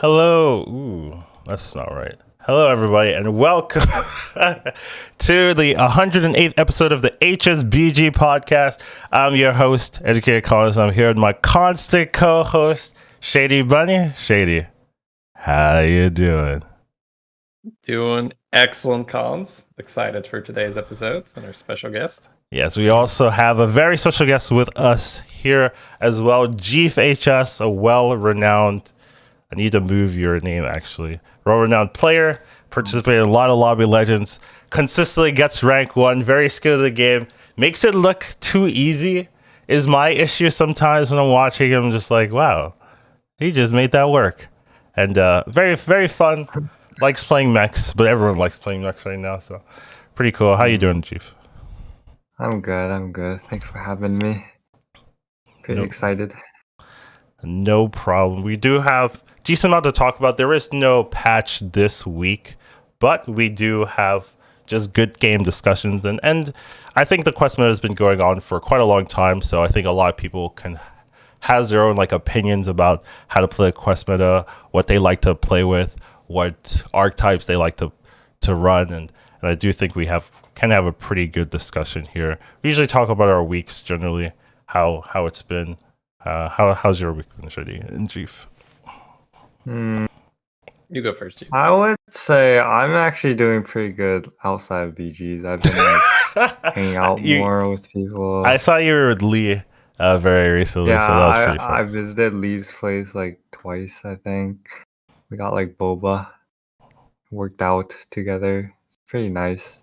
Hello. Ooh, that's not right. Hello, everybody, and welcome to the 108th episode of the HSBG podcast. I'm your host, Educated Collins. I'm here with my constant co-host, Shady Bunny. Shady, how you doing? Doing excellent, Collins. Excited for today's episodes and our special guest. Yes, we also have a very special guest with us here as well, JeefHS, a well-renowned, I need to move your name actually, well-renowned player, participated in a lot of Lobby Legends, consistently gets rank 1, very skilled at the game, makes it look too easy is my issue sometimes when I'm watching him, just like, wow, he just made that work. And very, very fun, likes playing mechs, but everyone likes playing mechs right now, so pretty cool. How you doing, Chief? I'm good. Thanks for having me. Pretty excited. No problem. We do have a decent amount to talk about. There is no patch this week, but we do have just good game discussions. And I think the quest meta has been going on for quite a long time, so I think a lot of people has their own opinions about how to play a quest meta, what they like to play with, what archetypes they like to run, and I do think we can have a pretty good discussion here. We usually talk about our weeks generally, how it's been. How's your week been, Shady and Jeef? You go first, Jeef. I would say I'm actually doing pretty good outside of BGs. I've been hanging out more with people. I saw you were with Lee very recently, yeah, so that was pretty fun. I visited Lee's place twice, I think. We got boba, worked out together. It's pretty nice.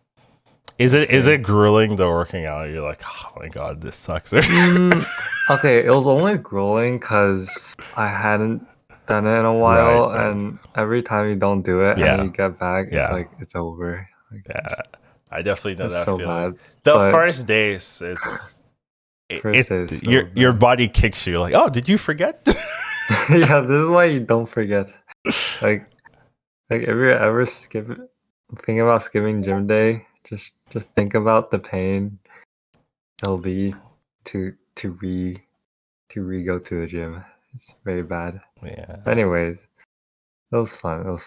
Is it grueling though working out? You're like, oh my god, this sucks. Okay, it was only grueling because I hadn't done it in a while, right. and every time you don't do it and you get back, it's it's over. Yeah, I definitely know that so feeling. bad. The first days, it's your body kicks you like, oh, did you forget? Yeah, this is why you don't forget. If you're ever think about skipping gym day, just think about the pain it'll be to go to the gym. It's very bad. Yeah. Anyways, it was fun. Oh,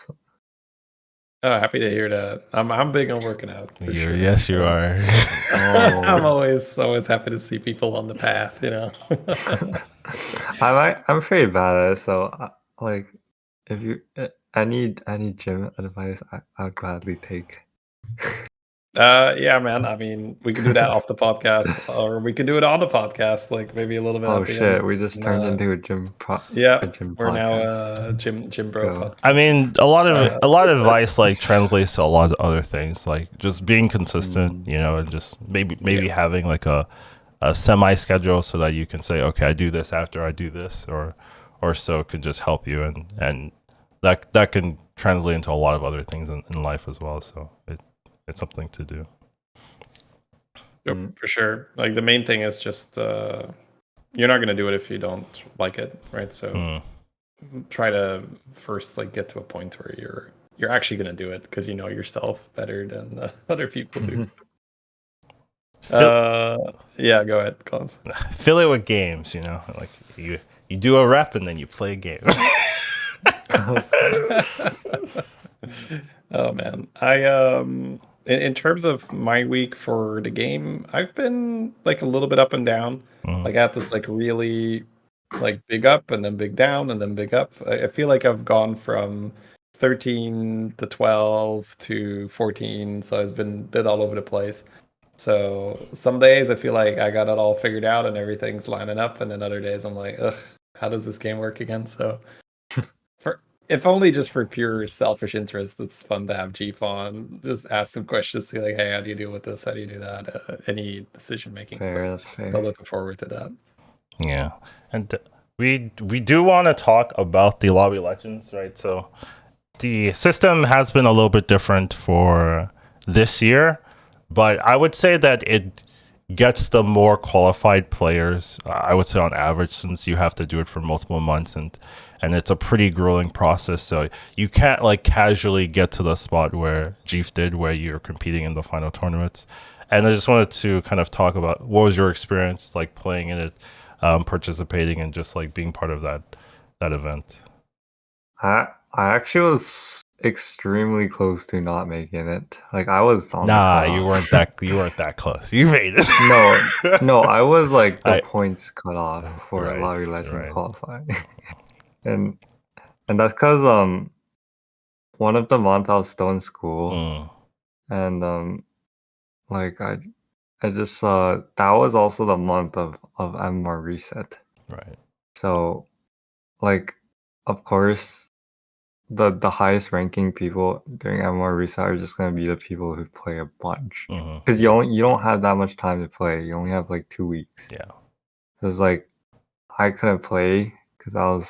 happy to hear that. I'm big on working out. For sure. Yes, you are. I'm always happy to see people on the path. I'm pretty bad at it. So if you any gym advice, I'll gladly take. Yeah, man. I mean, we can do that off the podcast, or we can do it on the podcast. Maybe a little bit. Oh shit! We just turned into a gym. Yeah, we're now gym bro. Podcast. I mean, a lot of advice translates to a lot of other things, like just being consistent, and just maybe having a semi schedule so that you can say, okay, I do this after I do this, or so could just help you, and that can translate into a lot of other things in life as well. So it's something to do. Yep, for sure. The main thing is just you're not going to do it if you don't like it, right? So try to first get to a point where you're actually going to do it because you know yourself better than other people do. Yeah, go ahead, Collins. Fill it with games, you do a rep and then you play a game. Oh man, I in terms of my week for the game, I've been a little bit up and down. I had this really big up and then big down and then big up. I feel like I've gone from 13 to 12 to 14, so it's been a bit all over the place. So some days I feel like I got it all figured out and everything's lining up, and then other days I'm like, ugh, how does this game work again? So if only just for pure selfish interest, it's fun to have Jeef on. Just ask some questions, see hey, how do you deal with this? How do you do that? Any decision making stuff. That's fair. I'm looking forward to that. Yeah, and we do want to talk about the Lobby Legends, right? So the system has been a little bit different for this year, but I would say that it gets the more qualified players, I would say on average, since you have to do it for multiple months, and it's a pretty grueling process. So you can't casually get to the spot where Jeef did, where you're competing in the final tournaments. And I just wanted to kind of talk about what was your experience playing in it, participating, and just being part of that event. I actually was extremely close to not making it. Like I was on the Nah, cutoff. you weren't that close. You made it. No, I was like the I points cutoff for right, Lottery Legend right. qualifying, and that's because one of the month I was still in school, Mm, and like I just that was also the month of MMR reset. right. So like of course the highest ranking people during MMR reset are just gonna be the people who play a bunch. Hmm. Because you don't have that much time to play. You only have like 2 weeks. Yeah. So it's like I couldn't play because I was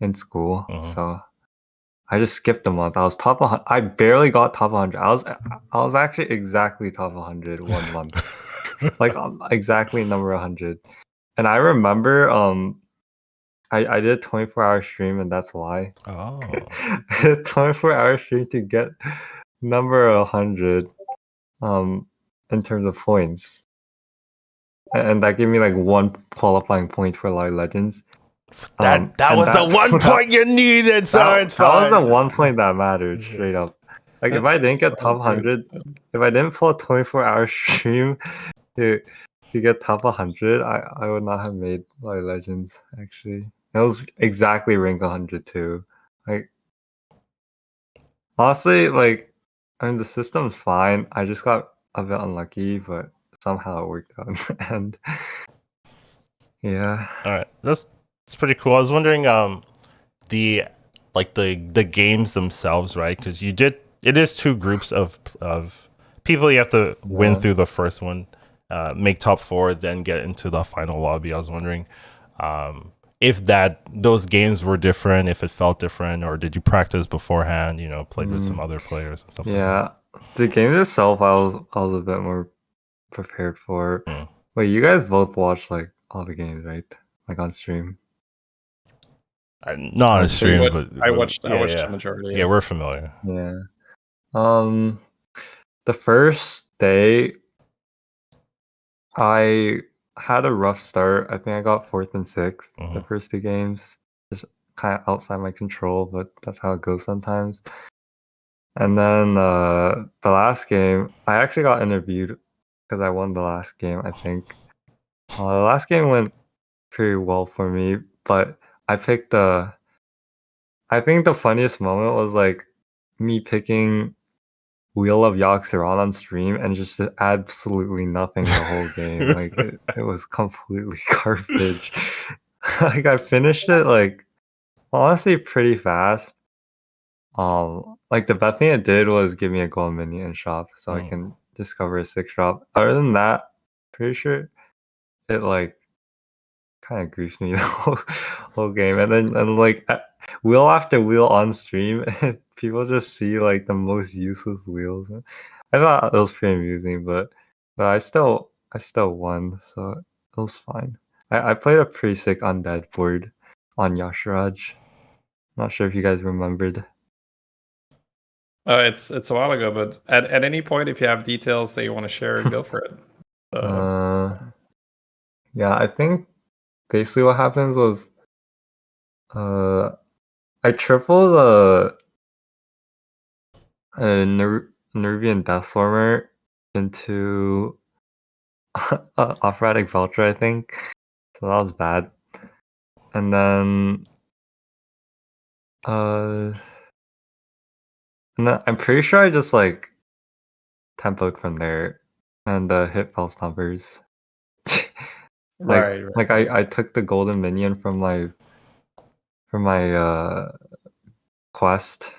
in school. Hmm. So I just skipped a month. I was top 100. I barely got top 100. I was actually exactly top 100 one month. Like exactly number 100. And I remember I did a 24-hour stream, and that's why. Oh. I did a 24-hour stream to get number 100 in terms of points. And that gave me like one qualifying point for Lottery Legends. That And was the one point you needed, so it's that was fine. the one point that mattered straight up. Like if I didn't get top 100, if I didn't pull a 24-hour stream to get top 100, I would not have made Lottery Legends actually. It was exactly rank 100 too. Like honestly, like I mean the system's fine. I just got a bit unlucky, but somehow it worked out. And yeah. All right, that's pretty cool. I was wondering, the the games themselves, right? Because it is two groups of people. You have to win Yeah. through the first one, make top four, then get into the final lobby. I was wondering, if those games were different, if it felt different, or did you practice beforehand? You know, played with some other players and stuff. Yeah, the game itself, I was a bit more prepared for. Mm. Wait, you guys both watch like all the games, right? Like on stream. Not on So stream, but I watched yeah, the majority. yeah, we're familiar. Yeah. The first day, I had a rough start. I think I got fourth and sixth the first two games, just kind of outside my control, but that's how it goes sometimes. And then the last game, I actually got interviewed because I won the last game, I think. The last game went pretty well for me, but I picked I think the funniest moment was like me picking Wheel of Yaxeron on stream and just did absolutely nothing the whole game. Like it was completely garbage. Like I finished it like honestly pretty fast. Like the best thing it did was give me a gold minion shop so I can discover a 6-drop. Other than that, pretty sure it like kind of griefs me the whole game. And then like wheel after wheel on stream, people just see like the most useless wheels. I thought it was pretty amusing, but I still won, so it was fine. I played a pretty sick undead board on Yasharaj. Not sure if you guys remembered. It's a while ago, but at any point, if you have details that you want to share, go for it. Yeah, I think basically what happens was I tripled a Nervian Deathstormer into Operatic Vulture, I think. So that was bad. And then I'm pretty sure I just like tempoed from there and hit Fell Stompers. Right. I took the golden minion from my quest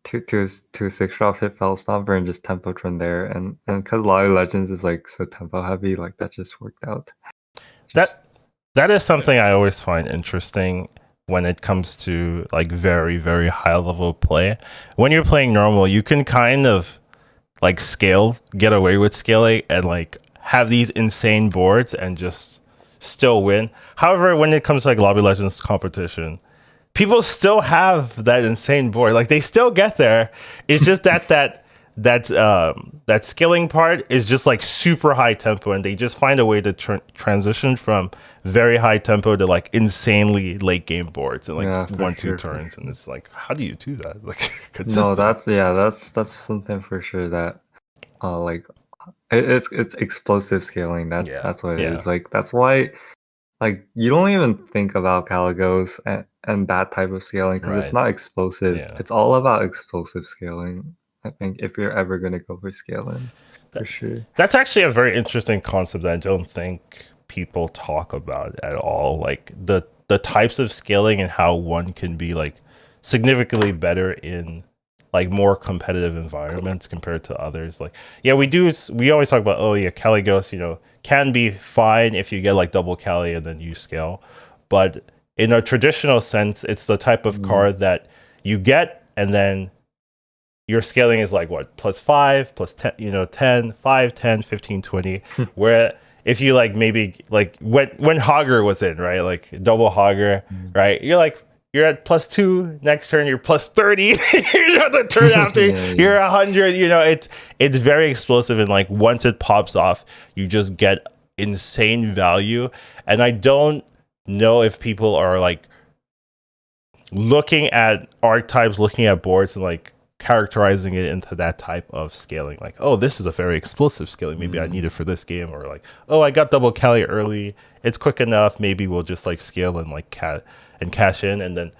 to 6-drop, hit Fell Stomper and just tempoed from there, and because Lottery Legends is like so tempo heavy, like that just worked out. That is something I always find interesting when it comes to like very, very high level play. When you're playing normal, you can kind of like get away with scaling and like have these insane boards and just still win. However, when it comes to like Lobby Legends competition, people still have that insane board. Like they still get there. It's just that scaling part is just like super high tempo, and they just find a way to transition from very high tempo to like insanely late game boards in like Yeah, for 1-2 sure, for turns, and it's like, how do you do that? Like No, consistent. that's something for sure that like it's explosive scaling. Yeah, That's what it yeah, is. Like that's why like you don't even think about Caligos and that type of scaling because it's right. not explosive. Yeah. It's all about explosive scaling. I think if you're ever gonna go for scaling, for sure. That's actually a very interesting concept that I don't think people talk about at all. Like the types of scaling and how one can be like significantly better in like more competitive environments compared to others. Like yeah, we always talk about, oh yeah, Caligos, can be fine if you get like double Cali and then you scale. But in a traditional sense, it's the type of card that you get and then your scaling is like what, plus 5 plus 10, 10, 5, 10, 15, 20. Where if you like maybe like when Hogger was in, right, like double Hogger, right, you're at plus 2, next turn you're plus 30. The turn after you're 100. It's very explosive, and like once it pops off you just get insane value. And I don't know if people are like looking at archetypes, looking at boards, and like characterizing it into that type of scaling. Like, oh, this is a very explosive scaling. Maybe I need it for this game. Or like, oh, I got double Cali early. It's quick enough. Maybe we'll just like scale and like cash in. And then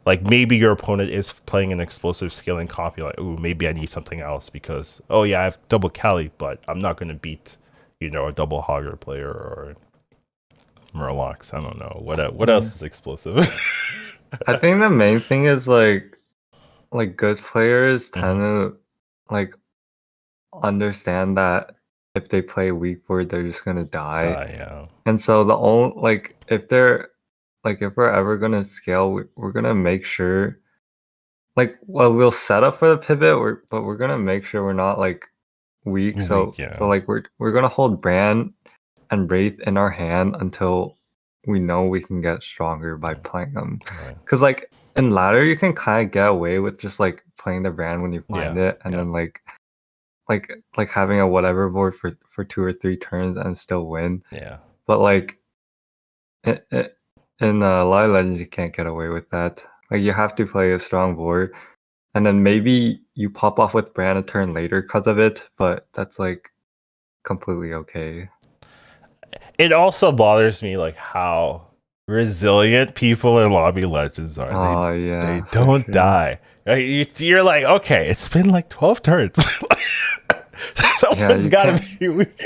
like maybe your opponent is playing an explosive scaling comp. You're like, oh, maybe I need something else because, oh yeah, I have double Cali, but I'm not going to beat, a double Hogger player or Murlocs. I don't know. What else is explosive? I think the main thing is like good players tend to like understand that if they play weak board they're just gonna die. Yeah. And so the only like if we're ever gonna scale, we're gonna make sure we'll set up for the pivot, but we're gonna make sure we're not like weak. So Yeah. like we're gonna hold Brand and Wraith in our hand until we know we can get stronger by playing them. Right. Because like in ladder you can kind of get away with just like playing the Brand when you find it, and then like having a whatever board for 2 or 3 turns and still win. Yeah. But like in Live Legends you can't get away with that. Like you have to play a strong board, and then maybe you pop off with Brand a turn later because of it, but that's like completely okay. It also bothers me like how resilient people in Lobby Legends are. Oh They yeah, don't sure. die. You're like, okay, it's been like 12 turns. Someone's gotta be weak.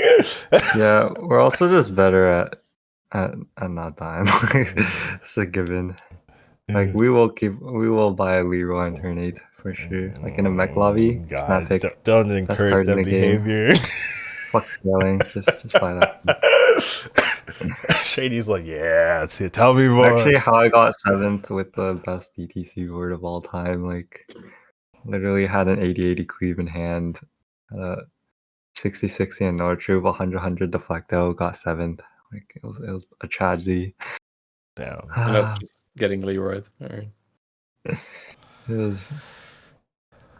Yeah, we're also just better at not dying. It's a given. Like we will buy a Leroy in turn 8 for sure. Like in a mech lobby, snap God, pick. don't Best encourage card in that the game. behavior. Fuck scaling. Just buy that. Shady's like, yeah, tell me more. Actually, how I got 7th with the best DTC board of all time. Like, literally had an 80-80 cleave in hand, 60-60 in no troop, 100-100 deflecto, got 7th. Like it was a tragedy. Damn. And that's just getting Leroy. Right. It was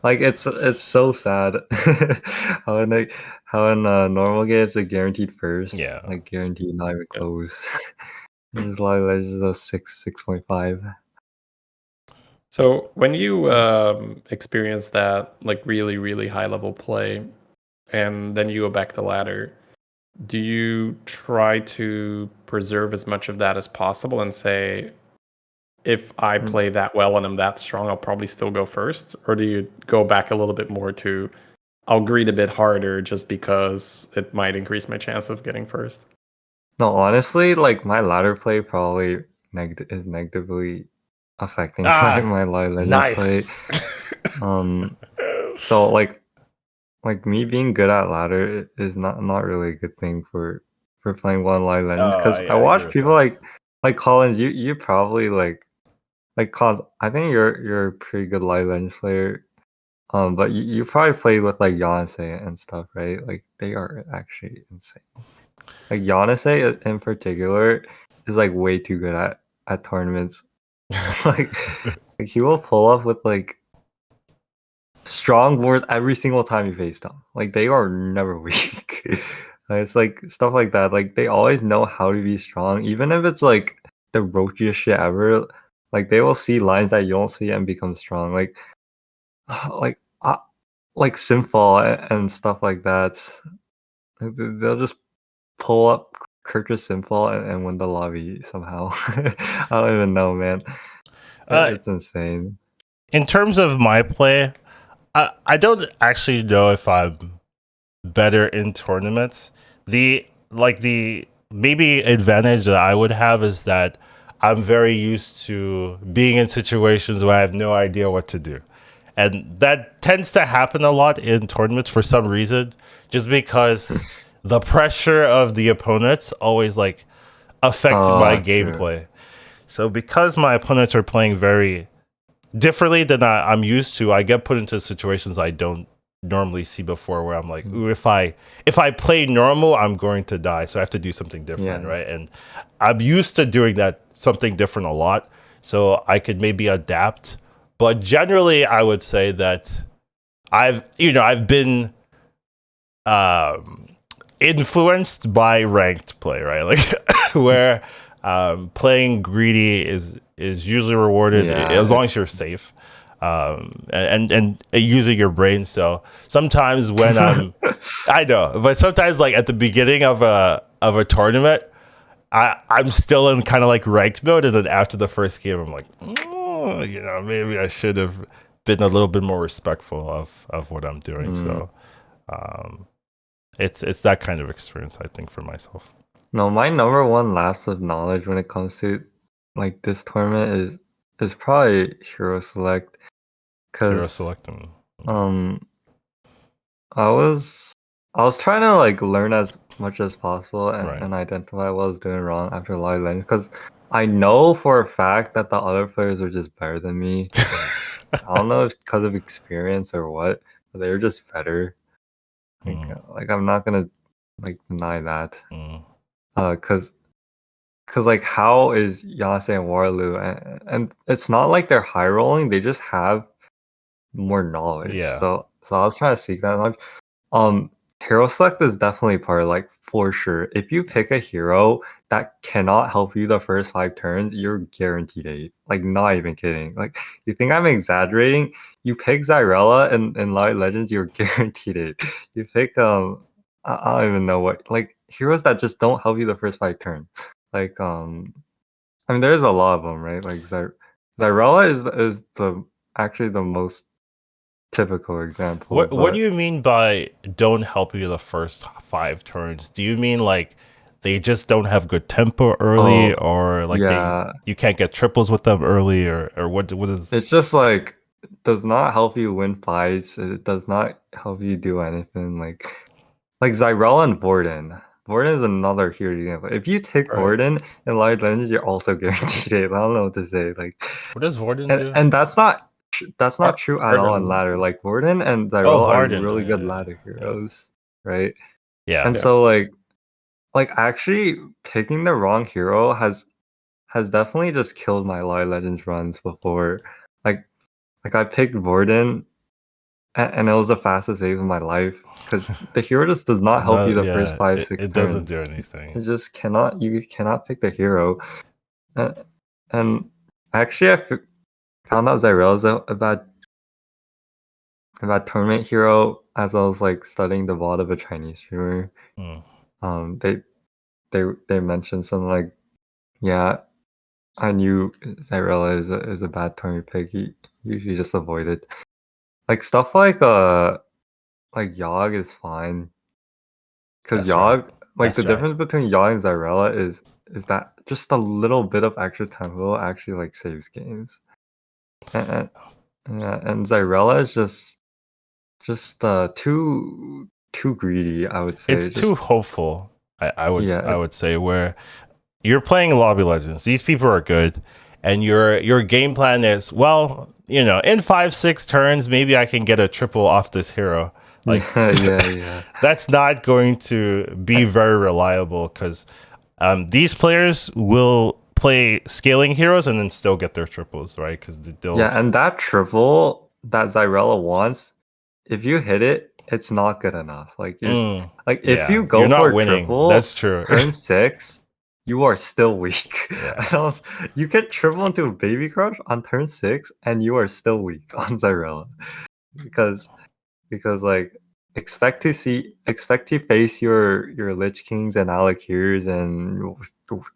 like it's so sad how in normal games are guaranteed first. Yeah. Like guaranteed, not even close. There's a lot of legends of 6.5. So when you experience that like really, really high level play and then you go back to ladder, do you try to preserve as much of that as possible and say, if I play that well and I'm that strong, I'll probably still go first? Or do you go back a little bit more to, I'll greed a bit harder just because it might increase my chance of getting first? No, honestly, like my ladder play probably is negatively affecting my Live Legends play. So like me being good at ladder is not really a good thing for playing one Live Legends, because I watch people like Collins. You probably like Collins. I think you're a pretty good Live Legends player. But you probably played with like Yonsei and stuff, right? Like they are actually insane. Like Yonsei in particular is like way too good at tournaments. like he will pull up with like strong boards every single time you face them. Like they are never weak. It's like stuff like that. Like they always know how to be strong, even if it's like the roachiest shit ever. Like they will see lines that you don't see and become strong. Like like Simfall and stuff like that. Like, they'll just pull up Kirkus Simfall and win the lobby somehow. I don't even know, man. Uh, It's insane. in terms of my play, I don't actually know if I'm better in tournaments. The maybe advantage that I would have is that I'm very used to being in situations where I have no idea what to do. And that tends to happen a lot in tournaments for some reason, just because the pressure of the opponents always like affect my Oh, true. gameplay. So because my opponents are playing very differently than I'm used to, I get put into situations I don't normally see before, where I'm like, ooh, if I play normal, I'm going to die, so I have to do something different, Yeah. right? And I'm used to doing that something different a lot, so I could maybe adapt. But generally, I would say that I've been influenced by ranked play, right? Like where playing greedy is usually rewarded as long as you're safe, and using your brain. So sometimes when I know, but sometimes like at the beginning of a tournament, I'm still in kind of like ranked mode, and then after the first game, I'm like, maybe I should have been a little bit more respectful of what I'm doing. So it's that kind of experience, I think, for myself. No, my number one lapse of knowledge when it comes to like this tournament is probably Hero Select, Hero because selecting. um I was trying to like learn as much as possible Right. and identify what I was doing wrong after Lottie Legends, because I know for a fact that the other players are just better than me. I don't know if it's because of experience or what, but they were just better. Like I'm not gonna like deny that. Cause like how is Yase and Waterloo, and it's not like they're high rolling, they just have more knowledge. Yeah. So I was trying to seek that knowledge. Hero select is definitely part, like for sure. If you pick a hero that cannot help you the first 5 turns, you're guaranteed 8. Like not even kidding. Like you think I'm exaggerating? You pick Zyrella in Light Legends, you're guaranteed 8. You pick I don't even know what, like heroes that just don't help you the first 5 turns. Like I mean there's a lot of them, right? Like Zyrella is the actually the most typical example, What do but you mean by don't help you the first 5 turns? Do you mean like they just don't have good tempo early, or like yeah, you can't get triples with them early, or what is? it's just like does not help you win fights. It does not help you do anything. Like Zyrella and Vorden. Vorden is another huge example. If you take Right. Vorden in Light Legends, you're also guaranteed it. I don't know what to say. Like, What does Vorden do? and that's not true at all in Arden. ladder. Like Vorden and Oh, Zyrella are Varden. really good Yeah. ladder heroes, right? Yeah. And Yeah. so like actually picking the wrong hero has definitely just killed my Light Legends runs before. Like I picked Vorden, and it was the fastest save of my life, because the hero just does not help you No, the first yeah, 5 6 it doesn't turns. do It anything. just cannot. You cannot pick the hero. Uh, and actually, found out Zyrella's a bad tournament hero as I was like studying the VOD of a Chinese streamer. Hmm. They they mentioned something like, yeah, I knew Zyrella is a bad tournament pick. You usually just avoid it. Like stuff like Yogg is fine, because That's right. Yogg, like the That's right. difference between Yogg and Zyrella is that just a little bit of extra tempo actually like saves games. And yeah, and Zyrella is just too greedy, I would It's say. too Just hopeful. yeah, I would say, where you're playing Lobby Legends. These people are good, and your game plan is, well, in 5 6 turns, maybe I can get a triple off this hero. Like yeah. that's not going to be very reliable, because these players will play scaling heroes and then still get their triples, right? Because they'll Yeah, and that triple that Zyrella wants, if you hit it, it's not good enough. Like if Yeah, you go you're not for a winning. triple, That's true. turn 6, you are still weak. Yeah. You get triple into a baby crush on turn 6, and you are still weak on Zyrella. Because like expect to face your Lich Kings and Alakirs and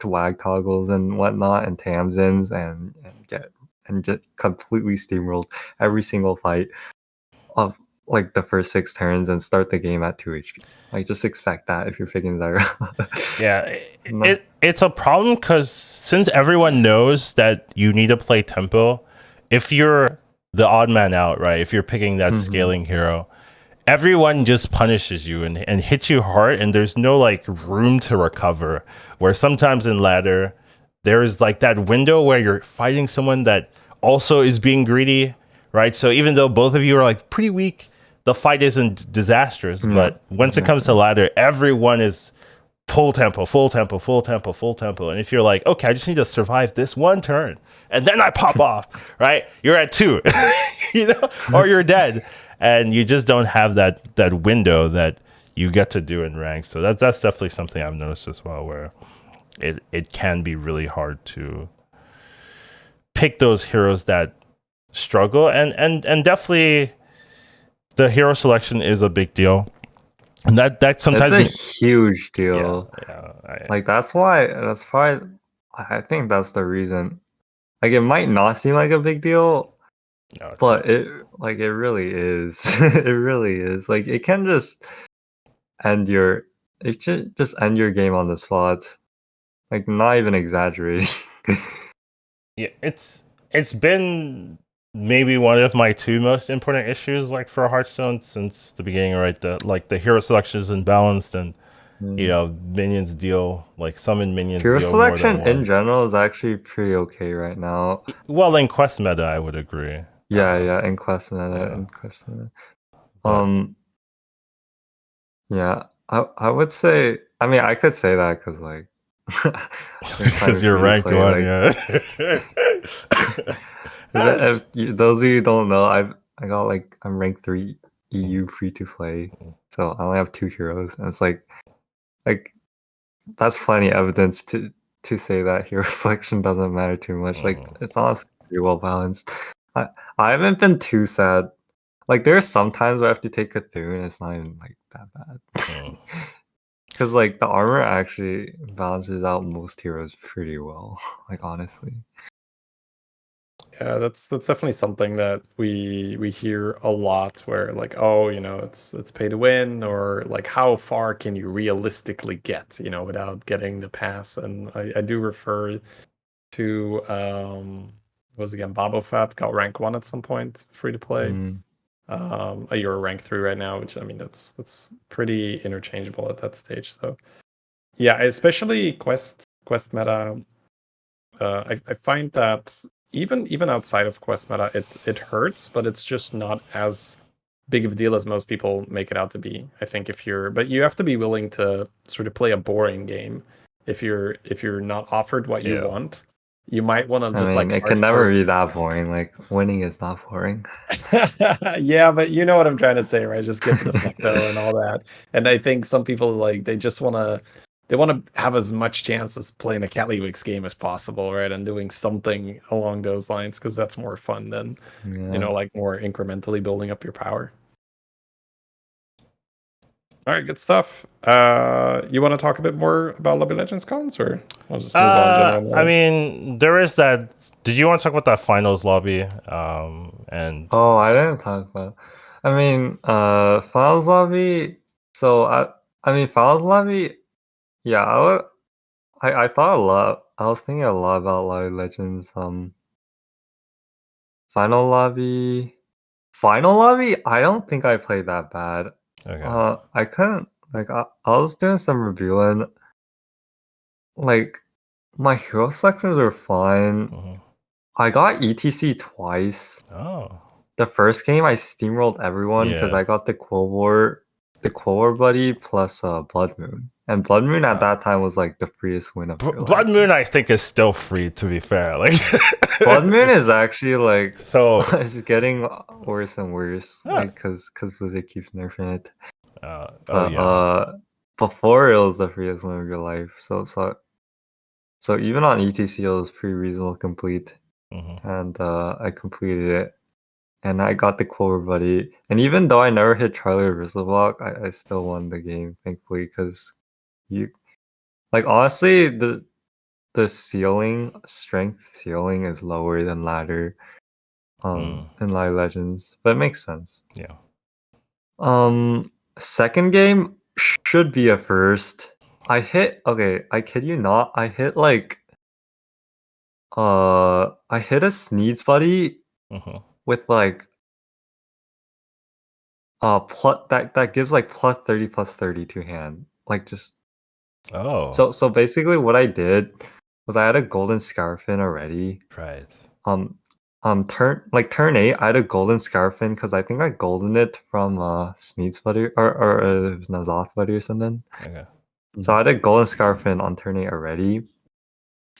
Wag Toggles and whatnot and Tamsins and just completely steamrolled every single fight of like the first 6 turns and start the game at 2 HP. Like just expect that if you're picking Zyrella. Yeah, No. it's a problem because since everyone knows that you need to play tempo, if you're the odd man out, right? If you're picking that scaling hero, everyone just punishes you and hits you hard, and there's no like room to recover. Where sometimes in ladder, there's like that window where you're fighting someone that also is being greedy, right? So even though both of you are like pretty weak, the fight isn't disastrous. But once it comes to ladder, everyone is full tempo, full tempo, full tempo, full tempo. And if you're like, okay, I just need to survive this one turn, and then I pop off, right? You're at 2, or you're dead, and you just don't have that window that you get to do in rank. So that's definitely something I've noticed as well, where it can be really hard to pick those heroes that struggle, and definitely the hero selection is a big deal. And that sometimes It's a huge deal. Yeah, like that's probably I think that's the reason. Like it might not seem like a big deal, but it really is. It really is. Like it can just end your game on the spot. Like not even exaggerating. Yeah, it's been maybe one of my 2 most important issues like for Hearthstone since the beginning, right? The hero selection is imbalanced, and minions deal like summon minions Hero deal selection more than in one. general is actually pretty okay right now. Well, in quest meta, I would agree. Yeah, in quest meta, But yeah, I would say. I mean, I could say that because like because you're ranked play, 1, like, yeah. those of you who don't know, I got like I'm ranked 3 EU free to play, so I only have 2 heroes, and it's like that's plenty evidence to say that hero selection doesn't matter too much. Like it's honestly pretty well balanced. I haven't been too sad. Like there's sometimes where I have to take Cthulhu and it's not even like that bad. Because like the armor actually balances out most heroes pretty well. Like honestly. Yeah, that's definitely something that we hear a lot where like, oh, it's pay to win, or like how far can you realistically get, without getting the pass. And I do refer to what was it again, Babofat got rank 1 at some point, free to play. You're rank 3 right now, which I mean that's pretty interchangeable at that stage. So yeah, especially quest meta, I find that even outside of quest meta, it hurts, but it's just not as big of a deal as most people make it out to be. I think but you have to be willing to sort of play a boring game. If you're not offered what you want, you might want to just it can never be that boring. Like winning is not boring. Yeah, but you know what I'm trying to say, right? Just get to the though and all that. And I think some people like they just want to have as much chance as playing a Catleewix game as possible, right? And doing something along those lines because that's more fun than like more incrementally building up your power. All right, good stuff. You want to talk a bit more about Lobby Legends cons, or we'll just move on generally? I mean, there is that. Did you want to talk about that finals lobby? And I didn't talk about. I mean, finals lobby. So I mean, finals lobby. Yeah, I thought a lot. I was thinking a lot about Lobby Legends. Final lobby. Final lobby. I don't think I played that bad. okay. I couldn't like. I was doing some reviewing. Like, my hero selections were fine. I got ETC twice. Oh. The first game I steamrolled everyone because I got the Quillwar buddy plus Blood Moon, And Blood Moon at that time was like the freest win of your Blood life. Moon, I think, is still free. To be fair, like Blood Moon is actually like so. it's getting worse and worse, Huh. like because Blizzard keeps nerfing it. Oh yeah. Before it was the freest win of your life. So even on ETC, it was pretty reasonable complete, and I completed it, and I got the Quiver Buddy. And even though I never hit Charlie or Block, I still won the game, thankfully, because you like honestly the strength ceiling is lower than ladder, in Live Legends, but it makes sense. Yeah. Second game should be a first. I kid you not, I hit a Sneeze Buddy with like that gives like +30/+30 to hand. Like just Oh. so basically what I did was I had a golden Scarfin already. Right. Turn 8 I had a golden Scarfin because I think I golden it from Sneeze Buddy or Nazoth Buddy or something. Okay. So I had a golden Scarfin on turn 8 already.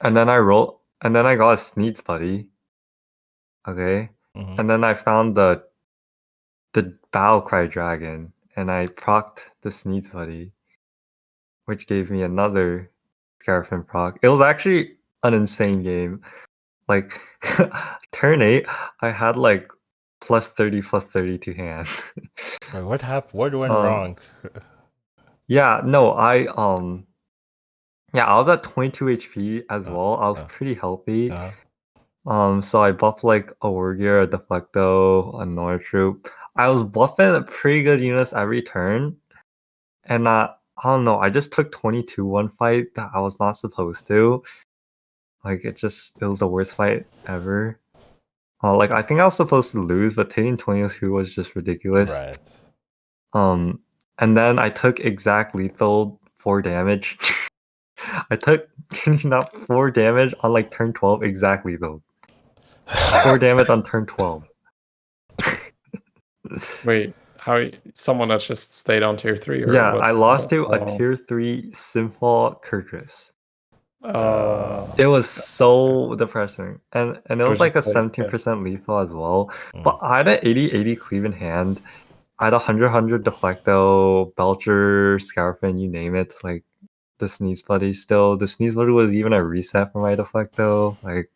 And then I got a Sneeze Buddy. Okay. And then I found the Battle Cry Dragon, and I procced the Sneeze Buddy, which gave me another Scarfin proc. It was actually an insane game. Like turn 8, I had like +30/+30 to hand. Wait, what happened? What went wrong? Yeah, no, I was at 22 HP as well. I was pretty healthy. So I buffed like a Wargear, a Deflecto, a Nora Troop. I was buffing pretty good units every turn. And I don't know, I just took 22 one fight that I was not supposed to. Like it was the worst fight ever. Like I think I was supposed to lose, but taking 22 was just ridiculous. Right. And then I took exact lethal 4 damage. I took not 4 damage on like turn 12 exactly though. 4 damage on turn 12. Wait, how someone that's just stayed on tier 3 or Yeah, what? I lost to a tier 3 Sinfall Kurtrus. It was so depressing. And it was like a 17% lethal as well. But I had an 80/80 cleave in hand. I had a 100/100 Deflecto, Belcher, Scarfin, you name it. Like the Sneeze Buddy still. The Sneeze Buddy was even a reset for my Deflecto. Like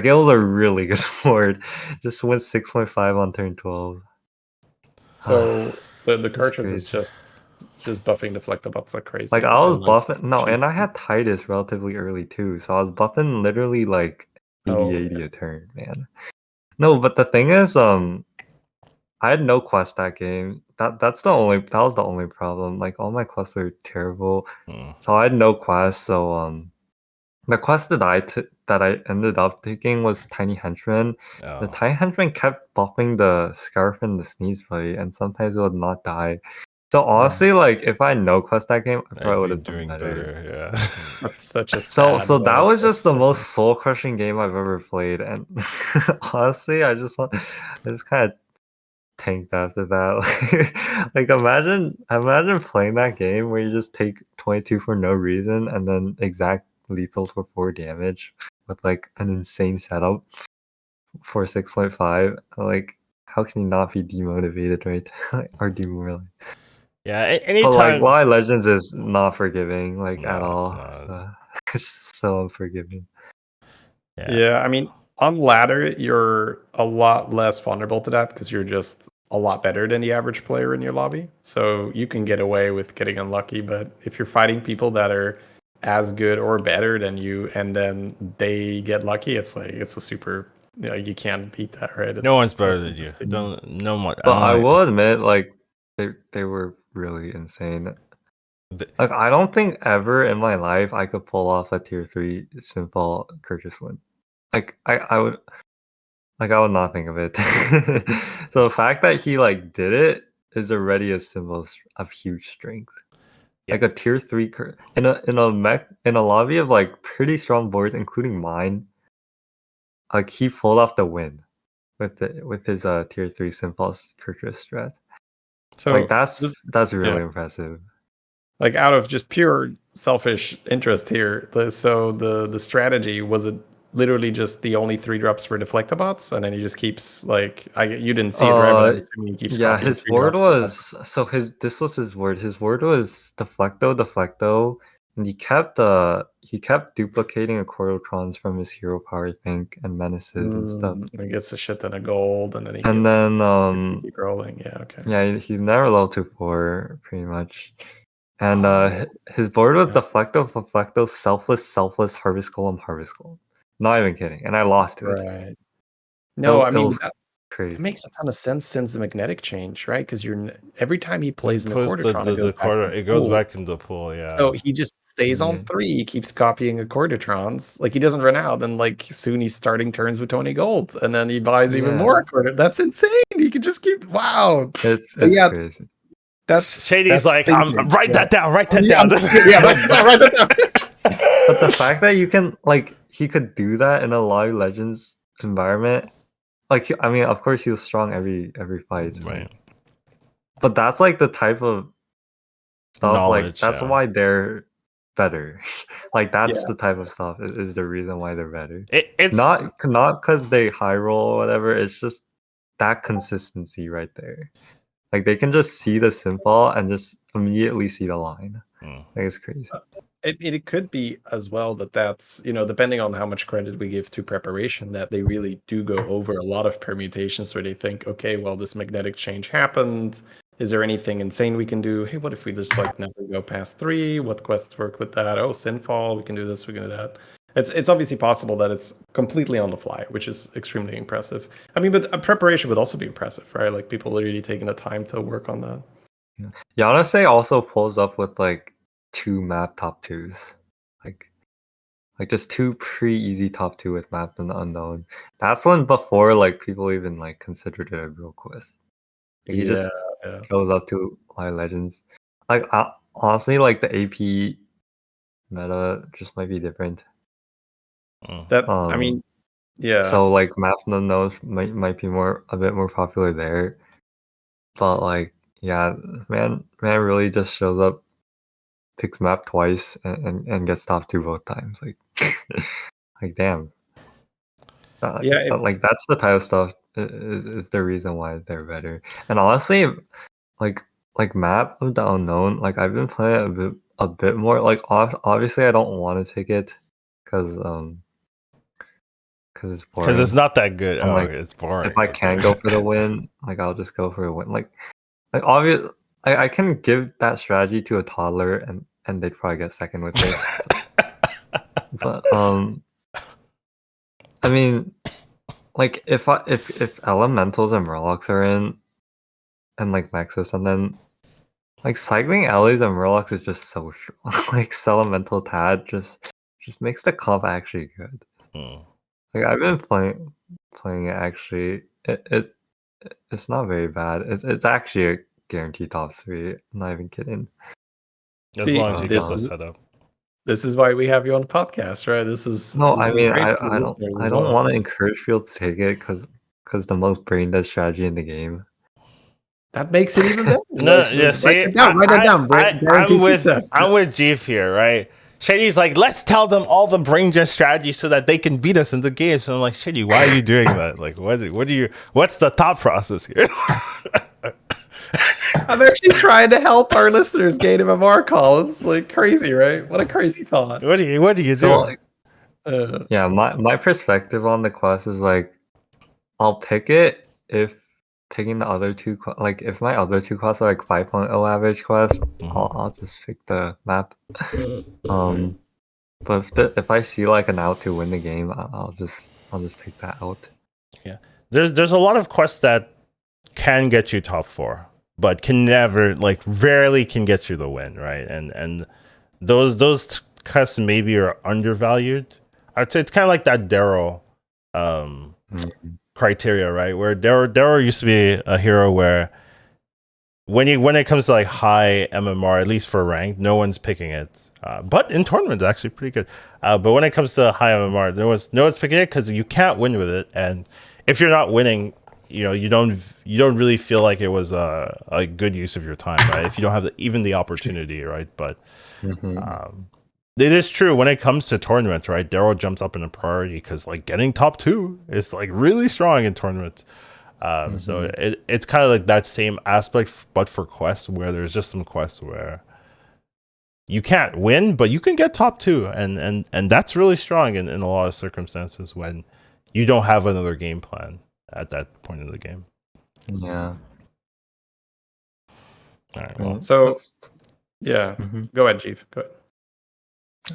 it was a really good board. Just went 6.5 on turn 12. So the Kurtrus great. is just buffing Deflectobots like crazy. Like I was and, buffing like, and I had Titus relatively early too, so I was buffing literally like 80/80 a turn, man. No, but the thing is, I had no quest that game. That was the only problem. Like all my quests were terrible, so I had no quest. So the quest that I ended up taking was Tiny Henchman. The Tiny Henchman kept buffing the Scarf and the Sneeze Buddy, and sometimes it would not die. So honestly, like if I had no quest that game, I probably would have done better. Yeah. That's such a So sad that was just the question. most soul crushing game I've ever played, and honestly, I just kind of tanked after that. Like imagine playing that game where you just take 22 for no reason and then exact lethal for 4 damage with like an insane setup for 6.5. Like how can you not be demotivated, right? Or demoralized? Yeah, But anytime. like Wild Legends is not forgiving, like No, at all. it's So, it's so unforgiving. Yeah, I mean, on ladder, you're a lot less vulnerable to that because you're just a lot better than the average player in your lobby. So you can get away with getting unlucky. But if you're fighting people that are as good or better than you, and then they get lucky, it's like it's a super. You can't beat that, right? No one's better than you. No one. But I will admit, like they were really insane. Like I don't think ever in my life I could pull off a tier 3 simple Kurtrus win. Like I would not think of it. So the fact that he like did it is already a symbol of huge strength. Yeah. Like a tier 3 in a lobby of like pretty strong boards, including mine. Like he pulled off the win with his tier 3 simple Kurtrus strat. So like that's really impressive. Like out of just pure selfish interest here. So the strategy was it literally just the only 3 drops for deflectobots, and then he just keeps like you didn't see it right, but I'm assuming he keeps Yeah, copying his 3 word drops. was this was his word. His word was deflecto, and he kept duplicating accordotrons from his hero power, I think, and menaces and stuff. He gets a shit ton of gold, and then he And gets then keep rolling. Yeah, okay. yeah, he never level 2/4 pretty much. And his board was deflecto, selfless, harvest golem. Not even kidding. And I lost to it. Right. No, I It mean was that crazy. makes a ton of sense since the magnetic change, right? Because every time he plays an Post Accordatron, it goes back quarter. into It goes pool. back in the pool. Yeah. So he just stays on Yeah. 3. He keeps copying Accordatrons. Like he doesn't run out, and like soon he's starting turns with 20 gold, and then he buys even more Accordatron. That's insane. He can just keep It's But yeah, crazy. Shady's like, thinking. write that down. Write that Yeah, down. write that down. But the fact that you can he could do that in a live Legends environment, I mean, of course he was strong every fight, Right. But that's like the type of stuff Knowledge, that's yeah. why they're better. That's Yeah. the type of stuff is the reason why they're better. It's Not because they high roll or whatever. It's just that consistency right there. Like they can just see the symbol and just immediately see the line. It's crazy. It could be as well that's, depending on how much credit we give to preparation, that they really do go over a lot of permutations where they think, okay, well, this magnetic change happened. Is there anything insane we can do? Hey, what if we just never go past 3? What quests work with that? Oh, Sinfall, we can do this, we can do that. It's obviously possible that it's completely on the fly, which is extremely impressive. I mean, but a preparation would also be impressive, right? Like people really taking the time to work on that. Yeah. Yanase also pulls up with 2 map top 2s. Like just 2 pretty easy top 2 with Map in the Unknown. That's when before people even considered it a real quest. He just goes up to Live Legends. Honestly, the AP meta just might be different. I mean, yeah. So Map in the Unknown might be a bit more popular there. But yeah, man really just shows up, picks Map twice, and gets top 2 both times. Damn. That's the type of stuff is the reason why they're better. And honestly, Map of the Unknown, I've been playing a bit more. Obviously I don't want to take it because it's boring. because it's not that good. And, It's boring. If I can go for the win, I'll just go for a win. Obvious, I can give that strategy to a toddler and they'd probably get second with it. But I mean, if elementals and murlocs are in, and Maxos, and then cycling Ellies and murlocs is just so strong. Elemental Tad just makes the comp actually good. I've been playing it actually. It's not very bad. It's actually a guaranteed top 3. I'm not even kidding. As long as you get the setup. This is why we have you on the podcast, right? I don't want to encourage people to take it because the most brain dead strategy in the game. That makes it even better. See, write that down. I'm with Jeef here, right? Shady's like, let's tell them all the brain dead strategies so that they can beat us in the game. So I'm like, Shady, why are you doing that? What's the thought process here? I'm actually trying to help our listeners gain MMR call. It's crazy, right? What a crazy thought. What do you do? Yeah, my perspective on the quest is I'll pick it if picking the other 2 if my other 2 quests are 5.0 average quests, I'll just pick the map. But if I see an out to win the game, I'll just take that out. Yeah, there's a lot of quests that can get you top 4. But can never, rarely can get you the win, right? And those quests maybe are undervalued. I'd say it's kind of like that Daryl criteria, right? Where Daryl used to be a hero where when it comes to high MMR, at least for ranked, no one's picking it. But in tournaments, it's actually pretty good. But when it comes to high MMR, no one's picking it because you can't win with it. And if you're not winning, you don't really feel like it was a good use of your time, right? If you don't have even the opportunity, right? But it is true when it comes to tournaments, right? Daryl jumps up in a priority because like getting top 2 is like really strong in tournaments. So it's kind of like that same aspect, but for quests where there's just some quests where you can't win, but you can get top 2, and that's really strong in a lot of circumstances when you don't have another game plan at that point in the game. Yeah. All right. Well, so yeah, go ahead, Jeef. Go ahead.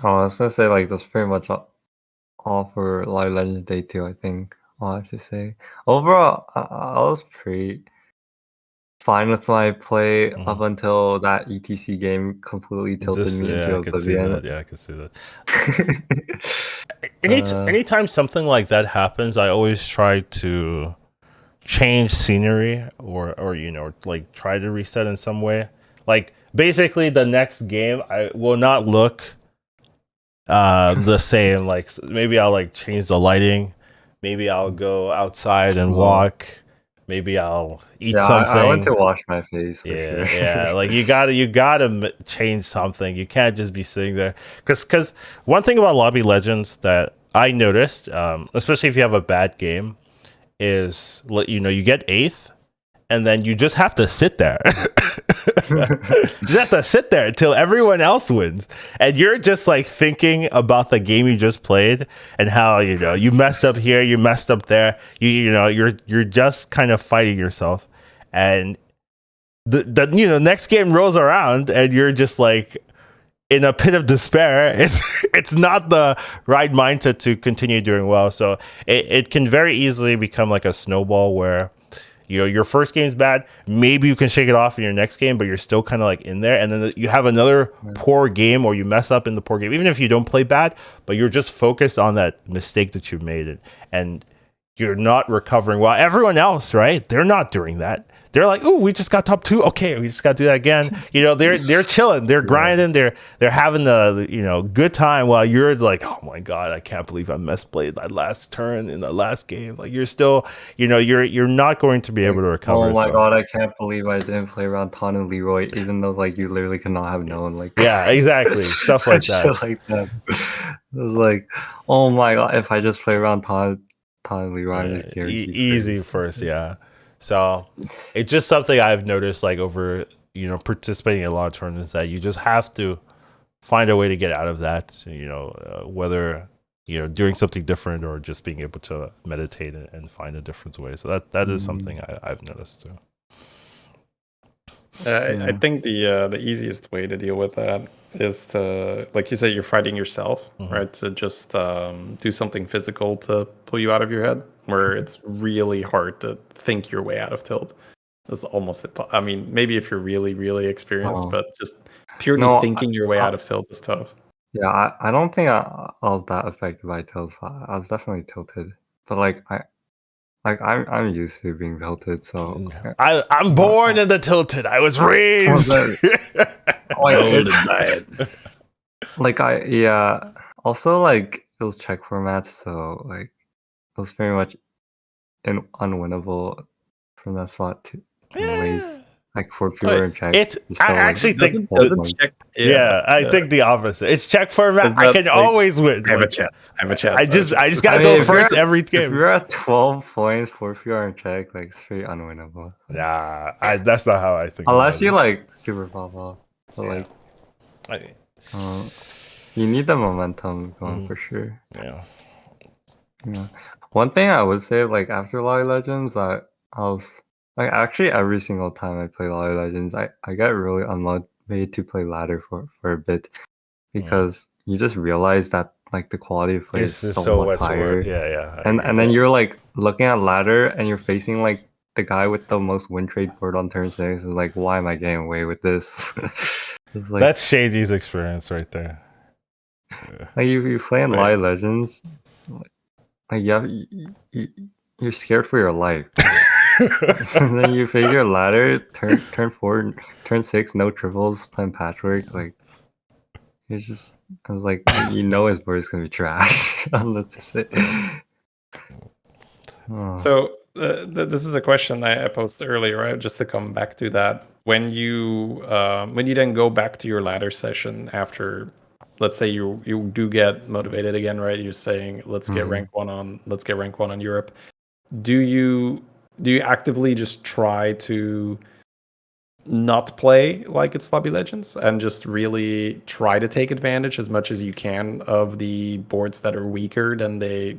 Oh, I was gonna say like that's pretty much all for Live Legends Day 2. I think all I have to say. Overall, I was pretty fine with my play up until that ETC game completely tilted me into oblivion. I could see that. Anytime something like that happens, I always try to change scenery or like try to reset in some way. Like basically the next game I will not look the same. Like maybe I'll like change the lighting, maybe I'll go outside and walk, maybe I'll eat something. I went to wash my face for sure. Yeah, like you gotta change something. You can't just be sitting there, because one thing about Lobby Legends that I noticed, especially if you have a bad game, is you get 8th and then you just have to sit there. You just have to sit there until everyone else wins, and you're just like thinking about the game you just played and how you messed up here, you messed up there. You're just kind of fighting yourself, and the next game rolls around and you're just like in a pit of despair. It's not the right mindset to continue doing well. So it can very easily become like a snowball where your first game's bad, maybe you can shake it off in your next game, but you're still kind of like in there, and then you have another poor game or you mess up in the poor game, even if you don't play bad, but you're just focused on that mistake that you made, and you're not recovering while everyone else, right, they're not doing that. They're like, oh, we just got top 2. Okay, we just got to do that again. They're chilling, they're grinding, they're having the good time, while you're like, oh my god, I can't believe I misplayed that last turn in the last game. Like you're still, you're not going to be able to recover. Oh my god, I can't believe I didn't play around Ton and Leroy, even though like you literally could not have known. Like yeah, exactly, stuff like that. Shit like that. It was like, oh my god, if I just play around Ton and Leroy, I'm just guaranteed easy first. Yeah. So it's just something I've noticed, like over participating in a lot of tournaments, that you just have to find a way to get out of that. Whether doing something different or just being able to meditate and find a different way. So that is something I've noticed too. I think the easiest way to deal with that is to, like you said, you're fighting yourself, right? To just do something physical to pull you out of your head, where it's really hard to think your way out of tilt. It's almost I mean, maybe if you're really, really experienced, but just purely thinking your way out of tilt is tough. Yeah, I don't think I was that affected by tilt. I was definitely tilted, but I'm used to being tilted, so I'm born in the tilted. I was raised. Also, like it was check formats, so like it was very much unwinnable from that spot to ways. Like for pure and check. I actually think doesn't check. I think the opposite. It's check format. I can always win. I have a chance. I just gotta go first every game. If you're at 12 points for pure and check, like it's pretty unwinnable. Yeah, that's not how I think. Unless you like super pop off, but you need the momentum going for sure. Yeah. One thing I would say, like after Lobby Legends, I was like actually every single time I play Lobby Legends, I get really unmotivated to play ladder for a bit, because you just realize that like the quality of play is so much higher. Yeah. And then you're like looking at ladder and you're facing like the guy with the most win trade board on turn 6. It's like, why am I getting away with this? It's like, that's Shady's experience right there. Like you play in Lobby Legends, like you're scared for your life. And then you face your ladder, turn 4, turn 6, no triples, playing patchwork. Like it's just, I was like, his board is gonna be trash. Let's just say. So this is a question I posed earlier, right? Just to come back to that, when you then go back to your ladder session after, let's say you do get motivated again, right? You're saying let's get rank one on Europe. Do you actively just try to not play like it's Lobby Legends and just really try to take advantage as much as you can of the boards that are weaker than they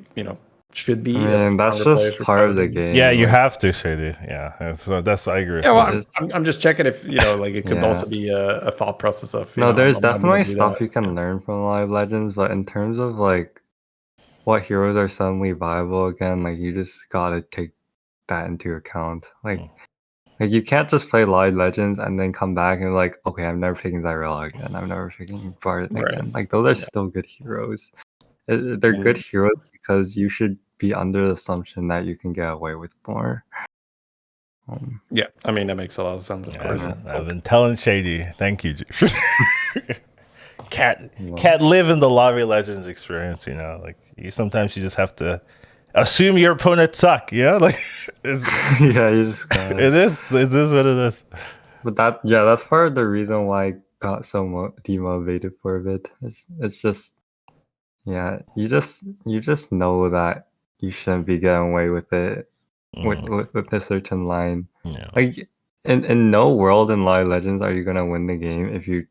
should be? I mean, that's just part of the game. Yeah, you have to, Shady. Yeah, so that's I agree. Yeah, well, I'm just checking if like it could Yeah. also be a thought process of No, there's I'm not gonna definitely do stuff that. you can learn from Live Legends, but in terms of like what heroes are suddenly viable again, like you just gotta take that into account. Like you can't just play Live Legends and then come back and like, okay, I'm never picking Zyrella again. I'm never picking Varden Right. again. Like those are still good heroes. They're good heroes because you should be under the assumption that you can get away with more. Yeah, I mean that makes a lot of sense, of course. I've been telling Shady, thank you. Can't live in the Lobby Legends experience, like sometimes you just have to assume your opponent suck, like yeah, you just gotta... it is what it is. But that's part of the reason why I got so demotivated for a bit. It's just, yeah, you just know that you shouldn't be getting away with it with a certain line. Yeah. Like in no world in Live Legends are you gonna win the game if you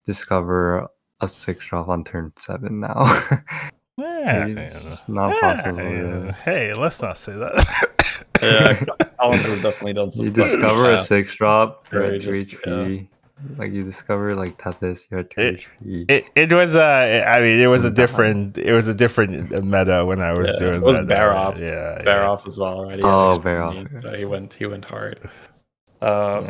discover a 6-drop on turn 7 now. It's not possible. Hey, let's not say that. Yeah, Collins has definitely done some You stuff. discover a 6-drop, you're Very at 2 just, HP. Like you discover like Tethys, you're at 2 HP. It was it was a different meta when I was doing it was that. Baroff as well, right? Baroff. So he went hard.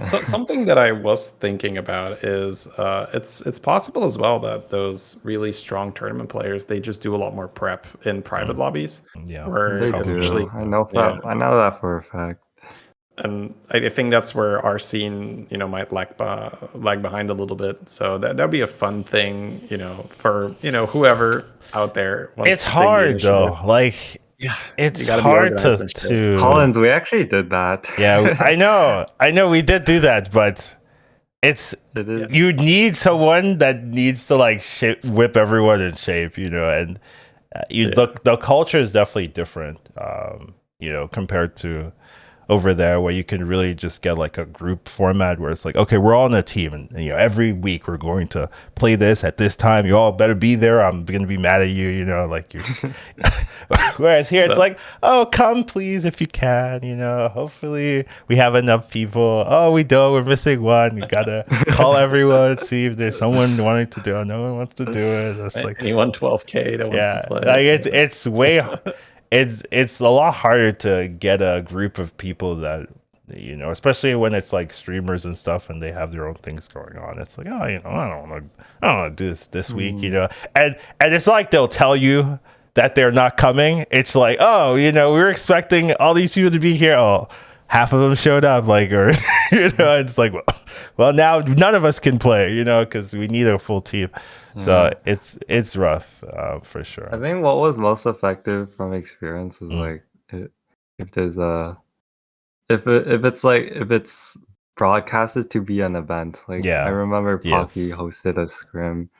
So something that I was thinking about is it's possible as well that those really strong tournament players, they just do a lot more prep in private lobbies. Yeah, They do. I know that for a fact. And I think that's where our scene, might lag behind a little bit. So that'd be a fun thing, for whoever out there wants it's to hard though. Like, yeah, it's hard to Collins, we actually did that. Yeah, I know we did do that, but it is. You need someone that needs to like whip everyone in shape, and the culture is definitely different, compared to over there, where you can really just get like a group format where it's like, okay, we're all on a team, and every week we're going to play this at this time. You all better be there. I'm gonna be mad at you, like you. Whereas here it's like, oh, come please if you can, hopefully we have enough people. Oh, we don't. We're missing one. You gotta call everyone, see if there's someone wanting to do it. No one wants to do it. It's like anyone 12K that wants to play. Like it's way. It's a lot harder to get a group of people that especially when it's like streamers and stuff and they have their own things going on. It's like, oh, I don't want to do this week, and it's like they'll tell you that they're not coming. It's like, oh, we're expecting all these people to be here. Oh, half of them showed up, like, or it's like, well, now none of us can play, because we need a full team. So it's rough, for sure. I think what was most effective from experience is like if there's if it's broadcasted to be an event. Like I remember Poppy hosted a scrim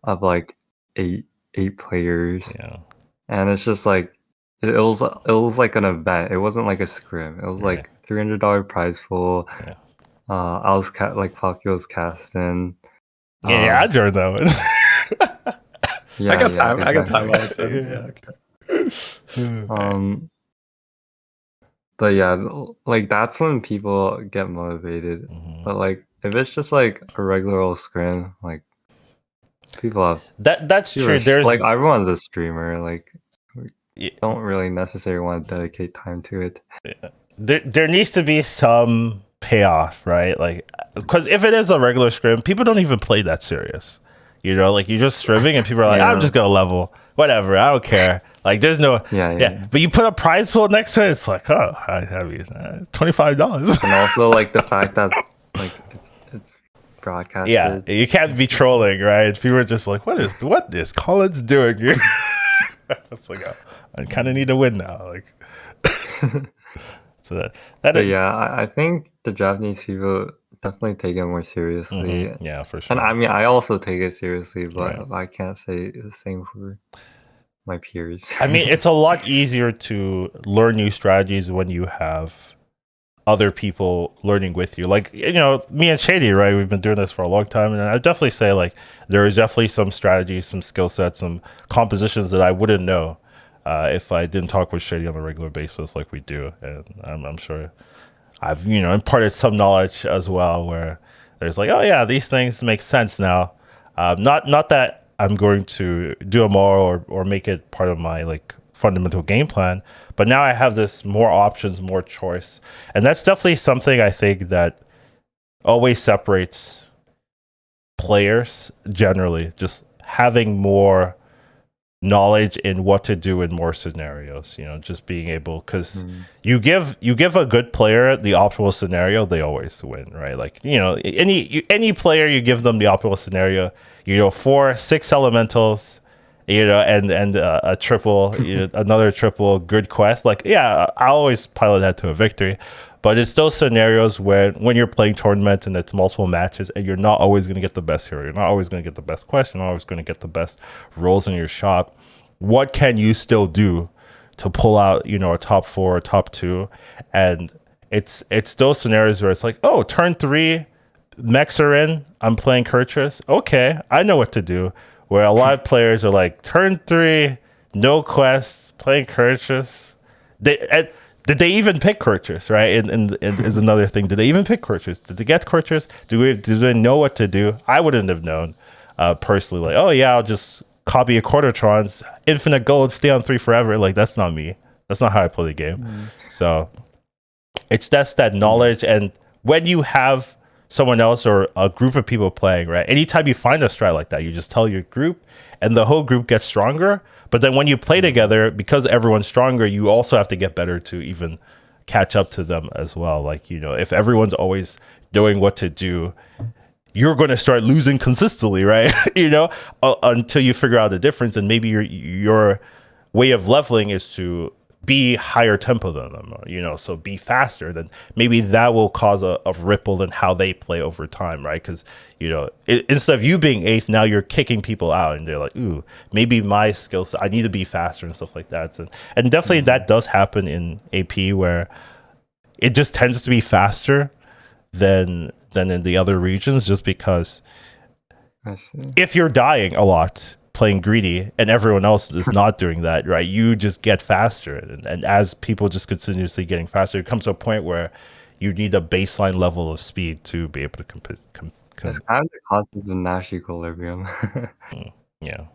of like eight players. Yeah. And it's just like it was like an event. It wasn't like a scrim. It was like $300 prize pool. Yeah. I was like Poppy was casting. I joined that one. I got time. I got time. Okay. But yeah, like that's when people get motivated. But like if it's just like a regular old scrim, like people have that's true. There's like everyone's a streamer. Like don't really necessarily want to dedicate time to it. There needs to be some payoff, right? Like, because if it is a regular scrim, people don't even play that serious. Like you're just scrimming and people are like, I'm just gonna level, whatever, I don't care. Like there's no but you put a prize pool next to it, it's like, oh, I have $25. And also like the fact that like it's broadcasted. Yeah, you can't be trolling, right? People are just like, what is Collins doing here? It's like, oh, I kind of need to win now. Like, So that But yeah, I think the Japanese people definitely take it more seriously. yeah, for And sure. I mean, I also take it seriously, but Right. I can't say the same for my peers. I mean, it's a lot easier to learn new strategies when you have other people learning with you. Like, me and Shady, right? We've been doing this for a long time. And I definitely say, like, there is definitely some strategies, some skill sets, some compositions that I wouldn't know if I didn't talk with Shady on a regular basis like we do. And I'm sure I've, imparted some knowledge as well where there's like, oh, yeah, these things make sense now. Not that I'm going to do them all or make it part of my like fundamental game plan, but now I have this more options, more choice, and that's definitely something I think that always separates players generally. Just having more knowledge in what to do in more scenarios, just being able, because you give a good player the optimal scenario, they always win, right? Like, any player, you give them the optimal scenario, 4-6 elementals, and a triple, another triple, good quest, like, yeah, I always pilot that to a victory. But it's those scenarios when you're playing tournaments and it's multiple matches and you're not always going to get the best hero, you're not always going to get the best quest, you're not always going to get the best rolls in your shop. What can you still do to pull out, a top 4, top 2? And it's those scenarios where it's like, oh, turn 3, mechs are in, I'm playing Kurtrus. Okay, I know what to do. Where a lot of players are like, turn 3, no quest, playing Kurtrus. Did they even pick Kurtrus, right? And is another thing. Did they even pick Kurtrus? Did they get Kurtrus? Do they know what to do? I wouldn't have known personally. Like, oh yeah, I'll just copy a Quartertron's infinite gold, stay on 3 forever. Like, that's not me. That's not how I play the game. So it's just that knowledge. And when you have someone else or a group of people playing, right? Anytime you find a strat like that, you just tell your group and the whole group gets stronger. But then when you play together, because everyone's stronger, you also have to get better to even catch up to them as well. Like, if everyone's always knowing what to do, you're going to start losing consistently, right? Until you figure out the difference. And maybe your way of leveling is to be higher tempo than them, so be faster. Then maybe that will cause a ripple in how they play over time, right? Because instead of you being 8th, now you're kicking people out, and they're like, ooh, maybe my skills, I need to be faster and stuff like that. And definitely that does happen in AP, where it just tends to be faster than in the other regions, just because I see. if you're dying a lot playing greedy and everyone else is not doing that, right, you just get faster. And as people just continuously getting faster, it comes to a point where you need a baseline level of speed to be able to compete. It's kind of the concept of Nash equilibrium. Yeah.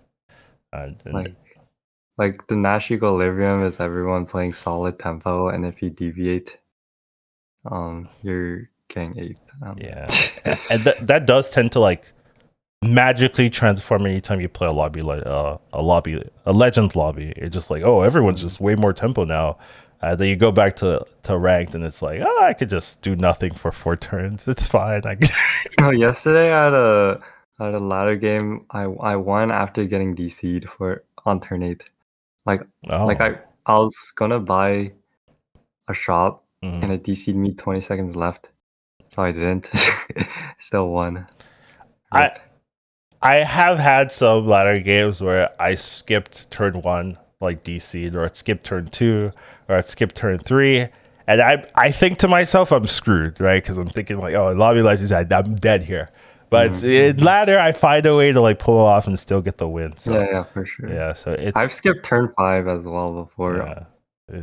Like the Nash equilibrium is everyone playing solid tempo, and if you deviate, you're getting 8th. Yeah. And that does tend to like magically transform anytime you play a lobby, like a legends lobby. It's just like, oh, everyone's just way more tempo now. Then you go back to ranked, and it's like, oh, I could just do nothing for 4 turns. It's fine. No, yesterday I had a ladder game. I won after getting DC'd on turn 8. Like I was gonna buy a shop, and it DC'd me 20 seconds left, so I didn't. Still won. I have had some ladder games where I skipped turn 1, like DC'd, or it skipped turn 2, or it skipped turn 3. And I think to myself, I'm screwed, right? Because I'm thinking like, oh, in Lobby Legends, I'm dead here. But in ladder, I find a way to like pull off and still get the win. So, yeah, for sure. Yeah, so I've skipped turn 5 as well before. Yeah.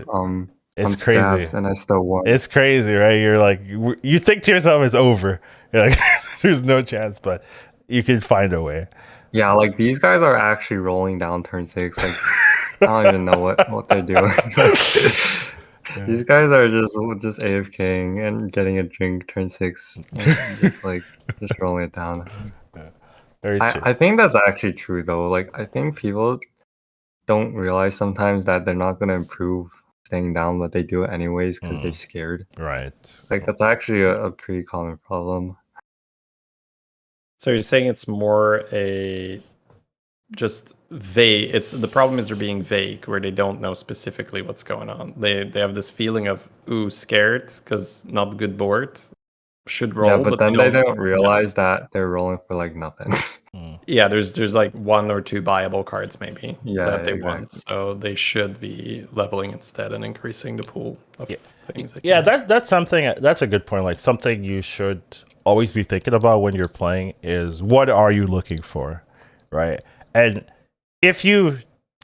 It's crazy, and I still won. It's crazy, right? You're like, you think to yourself, it's over. You're like, there's no chance, but you can find a way. Yeah, like these guys are actually rolling down turn 6. Like I don't even know what they're doing. These guys are just AFKing and getting a drink turn 6, and just rolling it down. Very true. I think that's actually true though. Like I think people don't realize sometimes that they're not gonna improve staying down, but they do it anyways because they're scared. Right. Like that's actually a pretty common problem. So you're saying it's more a just vague. The problem is they're being vague, where they don't know specifically what's going on. They have this feeling of scared because not good board, should Yeah, roll, but they then they don't. don't realize that they're rolling for like nothing. Yeah, there's like 1 or 2 buyable cards maybe Yeah, that they want, exactly. so they should be leveling instead and increasing the pool of things. They Yeah, can have. that's something. That's a good point. Like something you should always be thinking about when you're playing is what are you looking for, right? And if you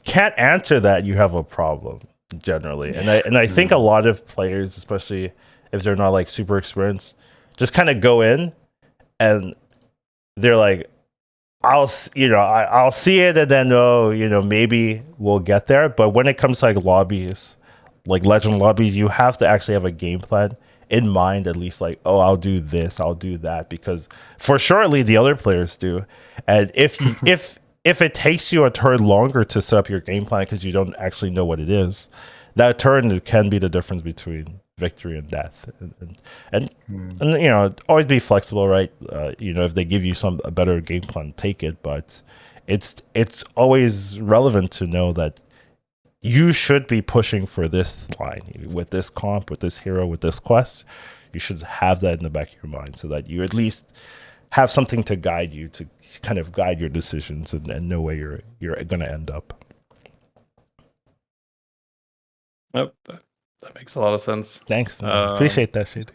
can't answer that, you have a problem generally. And I think a lot of players, especially if they're not like super experienced, just kind of go in and they're like, I'll see it and then maybe we'll get there. But when it comes to like lobbies, like legend lobbies, you have to actually have a game plan in mind, at least like, oh, I'll do this, I'll do that, because for surely the other players do. And if it takes you a turn longer to set up your game plan because you don't actually know what it is, that turn can be the difference between victory and death. And always be flexible, right? If they give you a better game plan, take it. But it's always relevant to know that you should be pushing for this line with this comp, with this hero, with this quest. You should have that in the back of your mind so that you at least have something to guide you, to kind of guide your decisions and know where you're going to end up. Nope, that makes a lot of sense. Thanks. Appreciate that shit.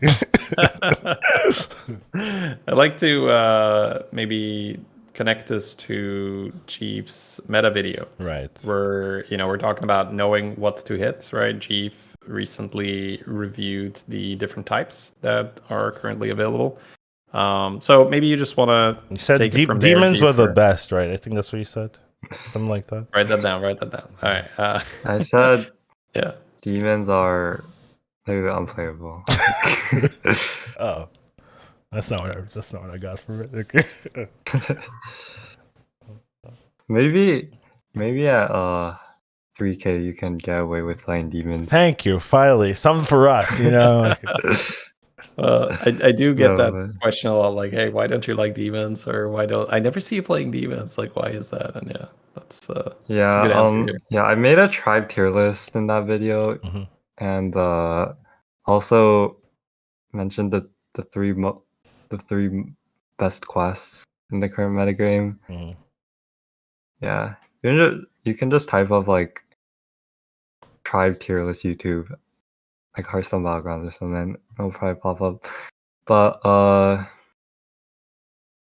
I'd like to maybe connect this to Jeef's meta video. Right. Where, we're talking about knowing what to hit, right? Jeef recently reviewed the different types that are currently available. So maybe you just want to take it from demons there, were the best, right? I think that's what you said. Something like that. Write that down. All right. I said yeah. demons are maybe unplayable. Oh, that's not what I got from it. Okay. maybe at 3K you can get away with playing demons. Thank you. Finally, something for us. I do get that question a lot. Like, hey, why don't you like demons? Or why don't I never see you playing demons? Like, why is that? And that's a good answer here. Yeah, I made a tribe tier list in that video, and also mentioned the three best quests in the current metagame. Yeah, you can just type up like tribe tier list YouTube, like Hearthstone Battlegrounds or something. It'll probably pop up. But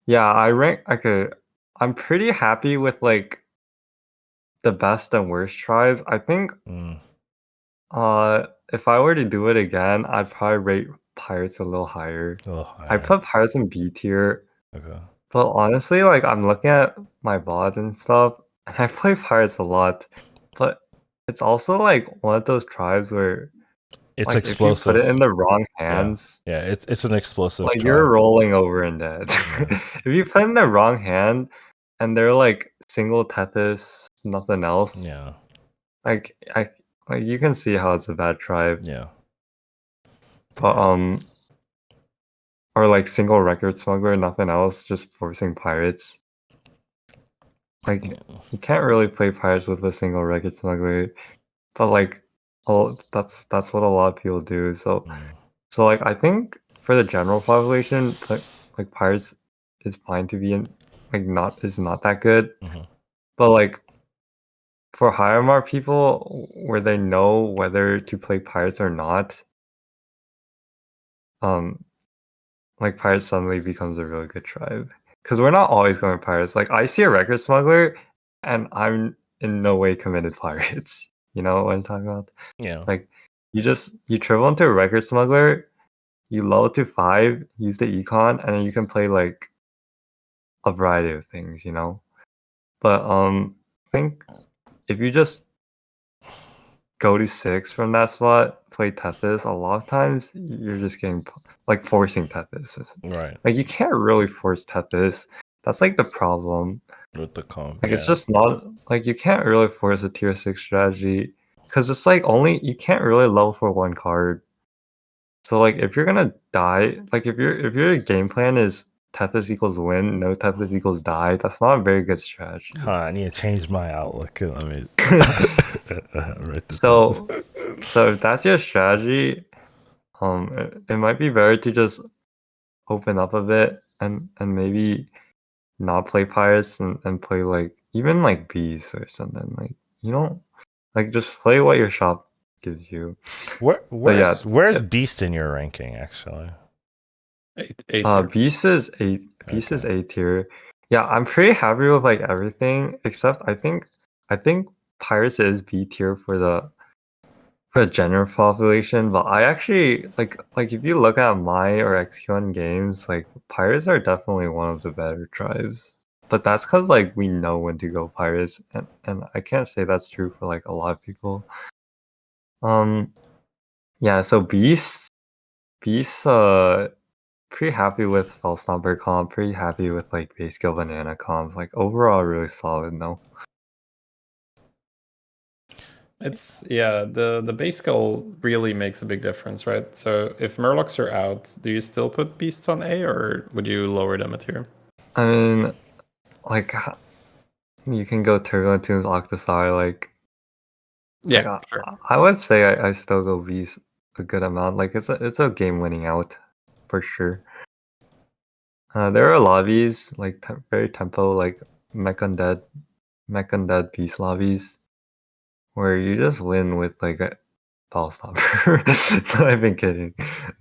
yeah, I'm pretty happy with like the best and worst tribes. I think if I were to do it again, I'd probably rate pirates a little higher. I put pirates in B tier. Okay. But honestly, like I'm looking at my VODs and stuff, and I play pirates a lot. But it's also like one of those tribes where it's like, explosive. If you put it in the wrong hands, yeah, it's an explosive. Like tribe. You're rolling over in dead. If you put in the wrong hand, and they're like single Tethys, nothing else. Yeah. Like you can see how it's a bad tribe. Yeah. But or like single record smuggler, nothing else, just forcing pirates. Like you can't really play pirates with a single record smuggler, but like that's what a lot of people do. So like I think for the general population, like pirates is fine to be in, like not that good. But like for higher mark people where they know whether to play pirates or not, like pirates suddenly becomes a really good tribe. Because we're not always going pirates. Like I see a record smuggler and I'm in no way committed pirates. You know what I'm talking about? Yeah. Like you triple into a record smuggler, you low to 5, use the econ, and then you can play like a variety of things, But I think if you just go to 6 from that spot, play Tethys, a lot of times you're just getting like forcing Tethys. Right. Like you can't really force Tethys. That's like the problem with the comp. Like it's just not like you can't really force a tier 6 strategy because it's like you can't really level for one card. So like if you're gonna die, like if your game plan is Tethys equals win, no Tethys equals die. That's not a very good strategy. Huh, I need to change my outlook. Let me write this down. So if that's your strategy, it might be better to just open up a bit and maybe not play pirates and play like even like bees or something. Like you don't like just play what your shop gives you. Where's Beast in your ranking actually? A Beast is A tier. Yeah, I'm pretty happy with like everything except I think Pirates is B tier for the general population, but I actually like if you look at my or XQ1 games, like Pirates are definitely one of the better tribes. But that's because like we know when to go Pirates, and I can't say that's true for like a lot of people. Yeah, so Beast, pretty happy with Fellstomper comp, pretty happy with like base skill banana comp. Like overall, really solid. No. It's the base skill really makes a big difference, right? So if Murlocs are out, do you still put beasts on A or would you lower them a tier? I mean, like you can go Turbulent Tombs, Octosar, like yeah, sure. I would say I still go Beast a good amount. Like it's a game winning out for sure. There are lobbies like very tempo like Mech Undead Beast lobbies where you just win with like a Fellstomper. Not even kidding.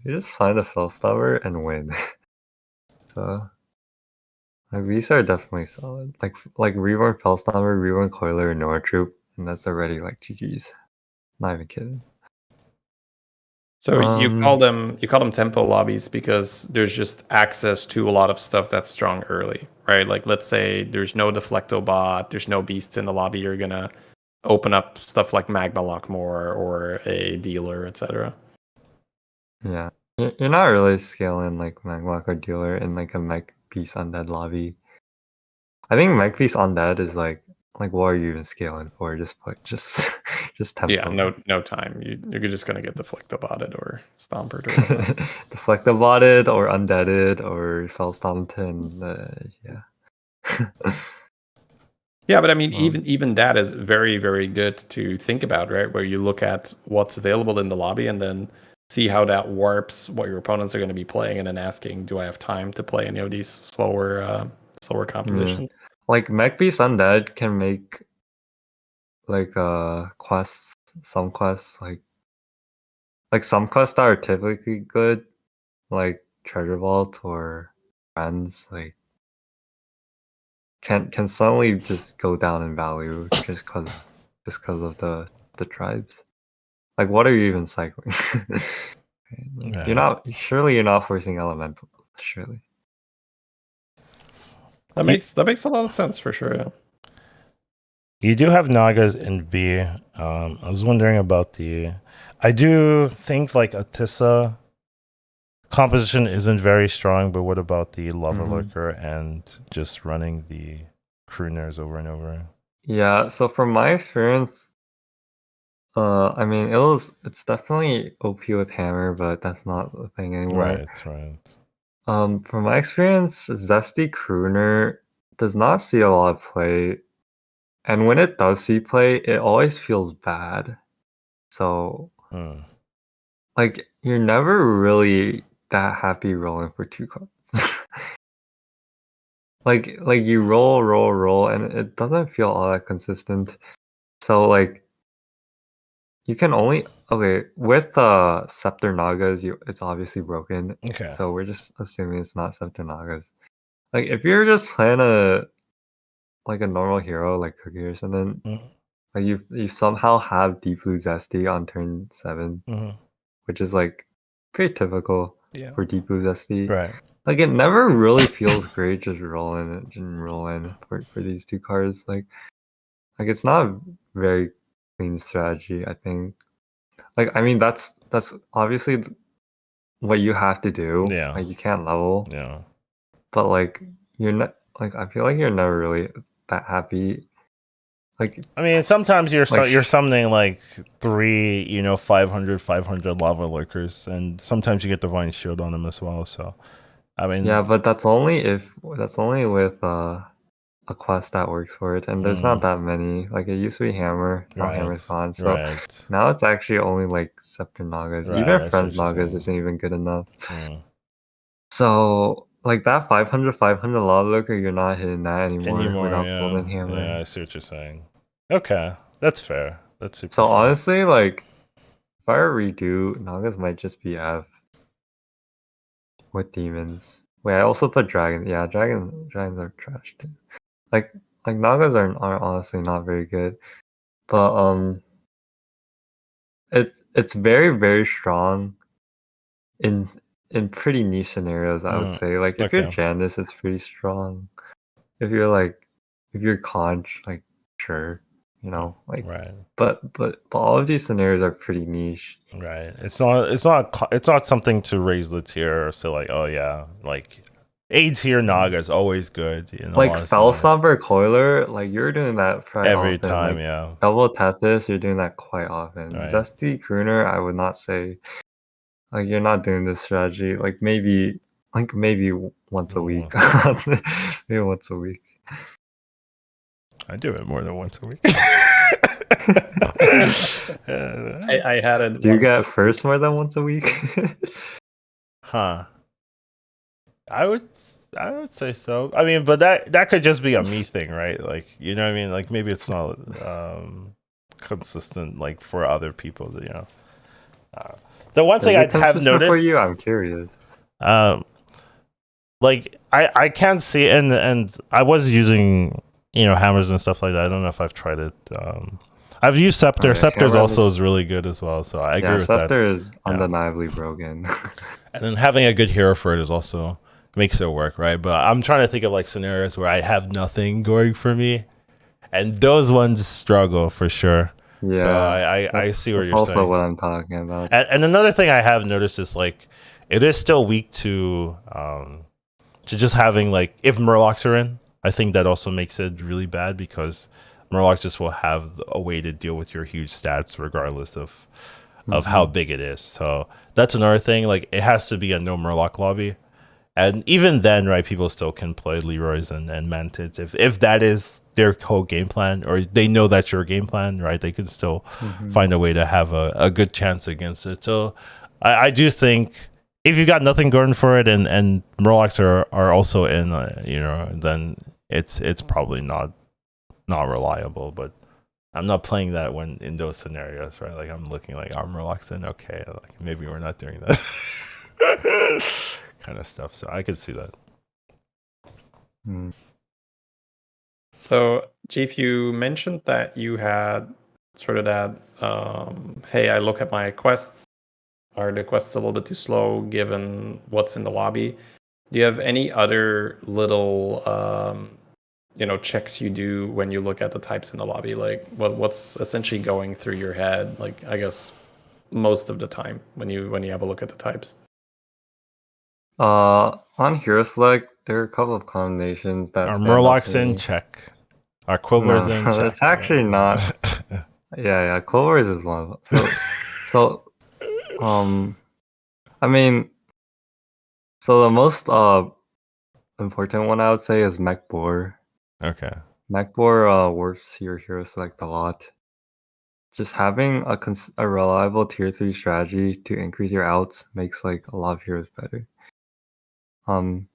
You just find a Fellstomper and win. So like these are definitely solid. Like Reborn Fellstomper, Reborn Coiler, Nora Troop, and that's already like GG's. Not even kidding. So you call them tempo lobbies because there's just access to a lot of stuff that's strong early, right? Like let's say there's no Deflecto bot, there's no beasts in the lobby, you're gonna open up stuff like Magma Lock more or a dealer, etc. Yeah, you're not really scaling like Magma Lock or dealer in like a Mech Piece Undead lobby. I think Mech Piece Undead is like what are you even scaling for? Just tempo. Yeah, no time. You're just gonna get Deflectobotted or Stompered or whatnot. Deflectobotted or Undeaded or Fellstomped and yeah. Yeah, but I mean, even that is very, very good to think about, right? Where you look at what's available in the lobby and then see how that warps what your opponents are going to be playing, and then asking, do I have time to play any of these slower compositions? Yeah. Like Mech Beast Undead can make like quests, some quests like some quests that are typically good, like Treasure Vault or Friends, like can suddenly just go down in value just because of the tribes. Like what are you even cycling? You're not forcing elemental, surely. That makes a lot of sense for sure. Yeah. You do have Nagas in B. I was wondering about I do think like Atissa composition isn't very strong, but what about the Lover Lurker and just running the crooners over and over? Yeah, so from my experience, I mean it's definitely OP with Hammer, but that's not the thing anymore. Right. From my experience, Zesty Crooner does not see a lot of play. And when it does see play, it always feels bad. So like you're never really that happy rolling for 2 cards. like you roll and it doesn't feel all that consistent. So like you can only with Scepter Nagas, it's obviously broken. Okay. So we're just assuming it's not Scepter Nagas. Like if you're just playing a normal hero like Cookie or something, like you somehow have Deep Blue Zesty on turn 7, which is like pretty typical for Deep Blue Zesty. Right. Like it never really feels great just rolling it and rolling for these 2 cards. Like it's not a very clean strategy, I think. Like I mean that's obviously what you have to do. Yeah. Like you can't level. Yeah. But like you're not like I feel like you're never really that happy. Like I mean, sometimes you're summoning like 3, 500 lava lurkers, and sometimes you get Divine Shield on them as well. So I mean, Yeah, but that's only with a quest that works for it, and there's not that many. Like it used to be Hammer, now Hammer's right, gone. So right, now it's actually only like Scepter Nagas. right. Even I see Friends what you're Nagas saying. isn't even good enough. Mm. So like that 500 Lava Looker, you're not hitting that anymore without Yeah, Golden Hammer. yeah. I see what you're saying. Okay, that's fair. That's super So fair. honestly, like if I redo, Nagas might just be F with demons. Wait, I also put dragons. Yeah, dragons are trash too. Like Nagas are honestly not very good. But it's very, very strong in pretty niche scenarios, I would say. Like if you're Okay, Janice, it's pretty strong. If you're Conch, like sure, like right, but all of these scenarios are pretty niche. right. It's not something to raise the tier or say like, oh yeah, like A tier Naga is always good in a Like lot of Foul scenarios. Stomper Coiler, like you're doing that quite Every often. time, Like yeah. Double Tethys, you're doing that quite often. Right. Zesty Crooner, I would not say like you're not doing this strategy. Like maybe once a week. Maybe once a week. I do it more than once a week. I had it. Do you once get the- first more than once a week? Huh. I would say so. I mean, but that could just be a me thing, right? Like, you know what I mean? Like maybe it's not consistent like for other people, you know. The one thing Is I it have consistent for you? noticed, I'm curious. um like I can't see, and I was using, hammers and stuff like that. I don't know if I've tried it. I've used Scepter. Okay, Scepter's Hammer also is is really good as well, so I yeah, agree with that. Scepter is Yeah. undeniably broken. And then having a good hero for it is also makes it work, right? But I'm trying to think of like scenarios where I have nothing going for me, and those ones struggle for sure. So Yeah, I see what that's you're also saying. what I'm talking about. And another thing I have noticed is like it is still weak to just having like if Murlocs are in. I think that also makes it really bad because Murlocs just will have a way to deal with your huge stats regardless of how big it is. So that's another thing. Like it has to be a no Murloc lobby. And even then, right, people still can play Leroy's and Mantids if that is their whole game plan, or they know that's your game plan, right? They can still find a way to have a good chance against it. So I do think if you got nothing going for it and Murlocs are also in, then it's probably not reliable. But I'm not playing that when in those scenarios, right? Like I'm looking like our Murlocs in, okay, like maybe we're not doing that. Kind of stuff. So I could see that. So, Chief, you mentioned that you had sort of that, hey, I look at my quests. Are the quests a little bit too slow given what's in the lobby? Do you have any other little, checks you do when you look at the types in the lobby? Like, what's essentially going through your head? Like, I guess most of the time when you have a look at the types. On Hero Select, there are a couple of combinations that Our stand out Murlocs to in me. check. Our Quivers in No, check. it's actually not. Yeah, Clovers is one of them. So, I mean, so the most important one I would say is Mech Boar. Okay. Mech Boar works your Hero Select a lot. Just having a reliable tier 3 strategy to increase your outs makes like a lot of heroes better. And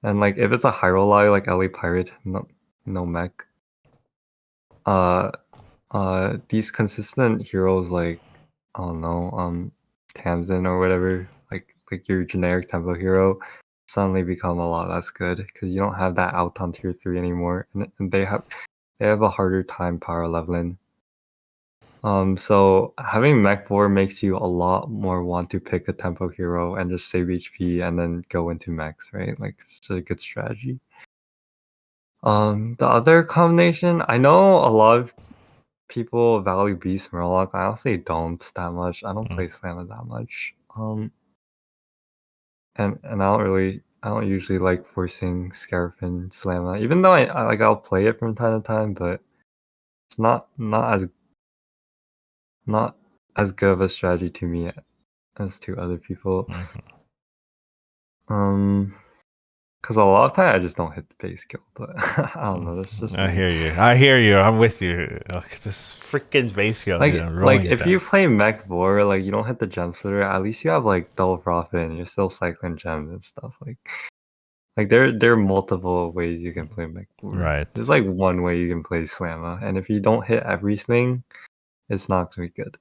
like if it's a high roll ally like LA Pirate, no mech. These consistent heroes like I don't know, Tamsin or whatever, like your generic tempo hero, suddenly become a lot less good because you don't have that out on tier 3 anymore, and they have a harder time power leveling. So having mech board makes you a lot more want to pick a tempo hero and just save HP and then go into mechs, right? Like it's a good strategy. The other combination, I know a lot of people value Beast Murloc. I honestly don't that much. I don't play Slamma that much. And I don't usually like forcing Scarafin Slamma, even though I'll play it from time to time, but it's not as good of a strategy to me as to other people. Because a lot of time I just don't hit the base kill, but I don't know. That's just I me. hear you. I'm with you. This freaking base kill, Like, dude, rolling if down. you play mech war, like you don't hit the gem splitter, at least you have like double profit and you're still cycling gems and stuff. Like there are multiple ways you can play mech war. Right. There's like one way you can play slammer, and if you don't hit everything, it's not gonna be good.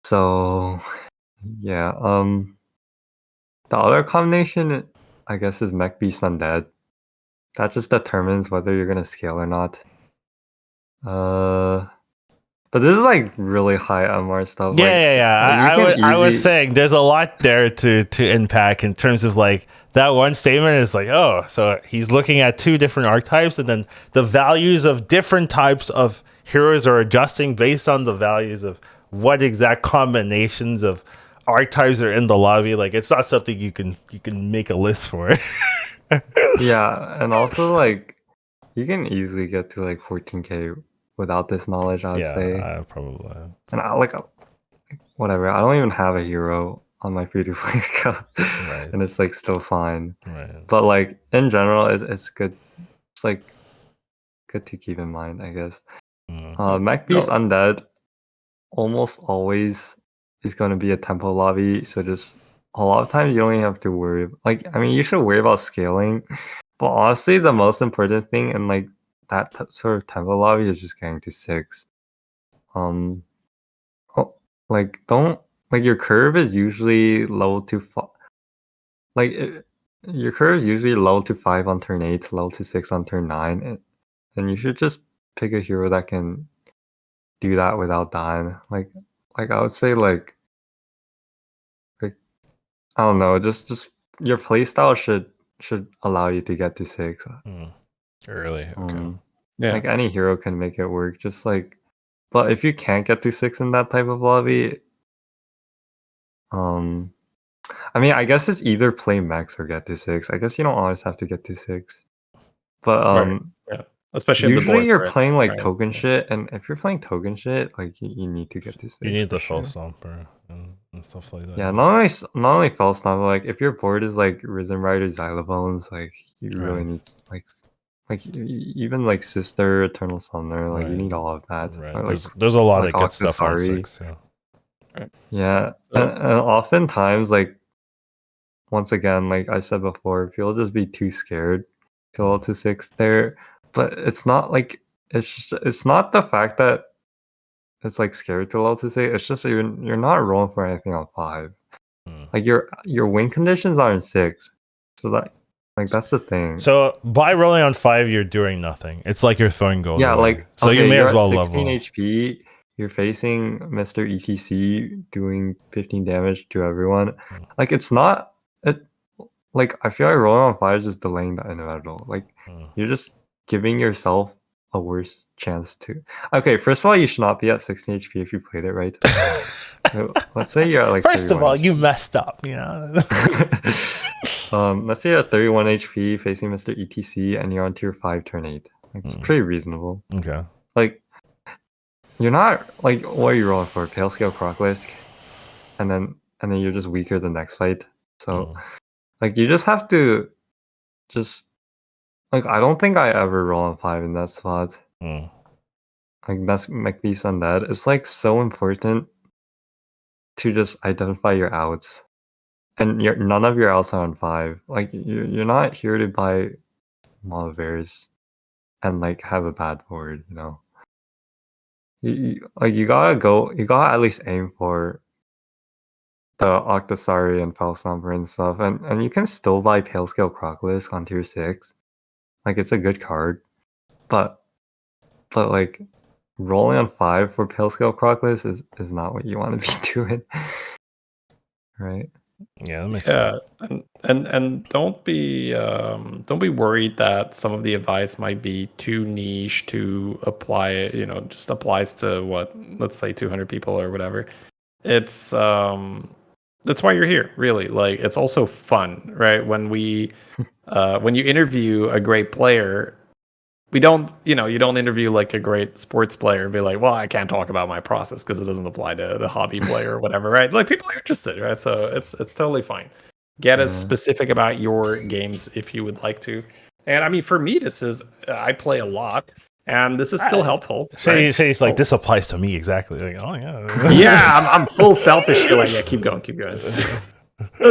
So yeah, the other combination I guess is mech beast undead. That just determines whether you're gonna scale or not. But this is like really high MR stuff. I was saying there's a lot there to impact in terms of like that one statement is like, oh, so he's looking at two different archetypes, and then the values of different types of heroes are adjusting based on the values of what exact combinations of archetypes are in the lobby. Like, it's not something you can make a list for. Yeah, and also like you can easily get to like 14k without this knowledge, I would say. I probably. And whatever. I don't even have a hero on my free to play account, Right. and it's like still fine. Right. But like in general, it's good. It's like good to keep in mind, I guess. Mech Beast Undead almost always is going to be a tempo lobby, so just a lot of times you don't even have to worry. Like, I mean, you should worry about scaling, but honestly, the most important thing in like that sort of tempo lobby is just getting to 6. Like don't like your curve is usually low to 5. Your curve is usually low to 5 on turn 8, low to 6 on turn 9, and you should just pick a hero that can do that without dying. Like I would say like I don't know, just your playstyle should allow you to get to 6. Early, okay. Yeah. Like any hero can make it work. Just like, but if you can't get to 6 in that type of lobby, I mean, I guess it's either play max or get to 6. I guess you don't always have to get to 6, but Right. Yeah. Especially if the usually board's you're red, playing like right? token shit, and if you're playing token shit, like you need to get to 6. You need for the full sure. stomper and stuff like that. Yeah, not only false stomper, like if your board is like Risen Rider Xylobones, like you really need even like Sister Eternal Summoner, like you need all of that. Right. Or, There's a lot like of good stuff on Octosari. 6. Yeah. Right. Yeah, So- and oftentimes, like once again, like I said before, people just be too scared to go to 6 there. But it's not like it's not the fact that it's like scared to low to 6. It's just you're not rolling for anything on 5. Like your win conditions are in 6, so that's the thing. So by rolling on 5, you're doing nothing. It's like you're throwing gold. Yeah, away. like so okay, you may you're as well at 16 level. HP. You're facing Mr. ETC doing 15 damage to everyone. Like it's not it. Like I feel like rolling on 5 is just delaying the inevitable. Like you're just giving yourself a worse chance to. Okay, first of all, you should not be at 16 HP if you played it right. Let's say you're at like. First of all, HP. you messed up. You know. Let's say you're at 31 HP facing Mr. ETC and you're on tier 5 turn 8. Like, it's pretty reasonable. Okay. Like you're not like what are you rolling for? Pale Scale Croclisk, and then you're just weaker the next fight. So like you just have to just like I don't think I ever roll on 5 in that spot. Like that's McBeast Undead. It's like so important to just identify your outs. And none of your outs are on 5. Like you're not here to buy Malabears and like have a bad board, you know. You gotta at least aim for the Octosari and Falstomper and stuff, and you can still buy Pale Scale Crocolisk on tier 6. Like it's a good card, but like rolling on 5 for Pale Scale Crocolisk is not what you want to be doing, right? Yeah, that makes sense. And don't be worried that some of the advice might be too niche to apply. You know, just applies to what, let's say 200 people or whatever. It's that's why you're here, really. Like it's also fun, right? When you interview a great player, you don't interview like a great sports player and be like, well, I can't talk about my process because it doesn't apply to the hobby player or whatever, right? Like people are interested, right? So it's totally fine. Get as specific about your games if you would like to. And I mean, for me, I play a lot, and this is still helpful. Shay's like, this applies to me exactly. Like, oh yeah. Yeah, I'm full selfish here. Like, yeah, keep going.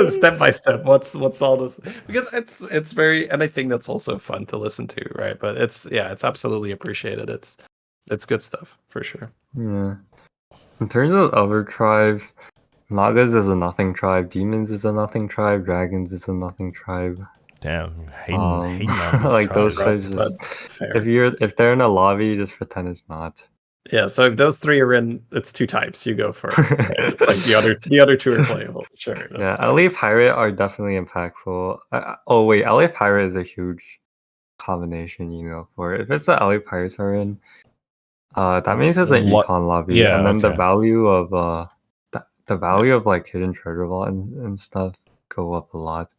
Step by step. What's all this? Because it's very, and I think that's also fun to listen to, right? But it's absolutely appreciated. It's good stuff for sure. Yeah. In terms of other tribes, Nagas is a nothing tribe, Demons is a nothing tribe, Dragons is a nothing tribe. Damn, hating on these like tribes. those tribes. If they're in a lobby, just pretend it's not. Yeah, so if those three are in, it's two types. You go for it. Like the other two are playable. Sure. Yeah, LA Pirate are definitely impactful. Oh wait, LA Pirate is a huge combination. For if it's the LA Pirates are in, that means it's an econ lobby. Yeah, and then the value of the value of like hidden treasure vault and stuff go up a lot.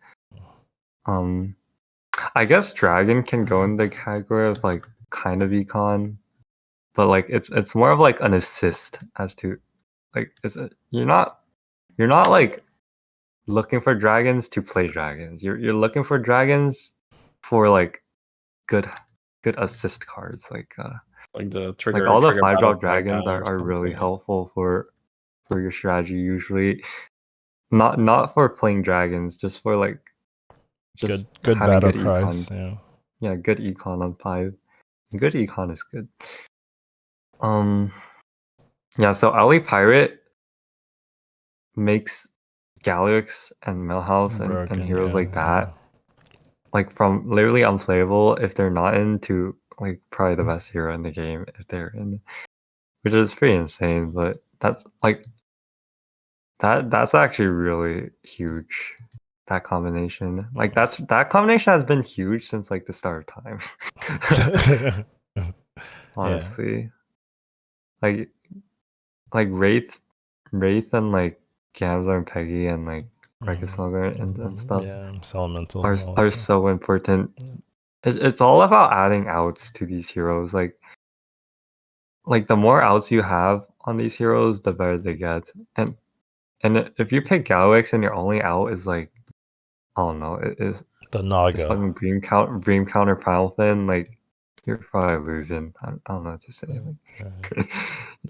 I guess Dragon can go in the category of like kind of econ, but like it's more of like an assist as to like you're not like looking for dragons to play dragons. You're looking for dragons for like good assist cards like the trigger. Like all the 5-drop dragons are really helpful for your strategy usually. Not for playing dragons, just for like good battle cries. Yeah, good econ on 5. Good econ is good. Yeah, so LA Pirate makes Galix and Millhouse and heroes like that like from literally unplayable if they're not into like probably the best hero in the game if they're in, which is pretty insane. But that's like that's actually really huge. That combination, like that combination has been huge since like the start of time. Honestly, like Wraith and like Gambler and Peggy and like Rekisaga and stuff. Yeah, Elemental are so important. It's all about adding outs to these heroes. Like the more outs you have on these heroes, the better they get. And if you pick Galix and your only out is like, I don't know, it is the Naga, fucking Dream Counter Primal Fin, like you're probably losing. I don't know what to say.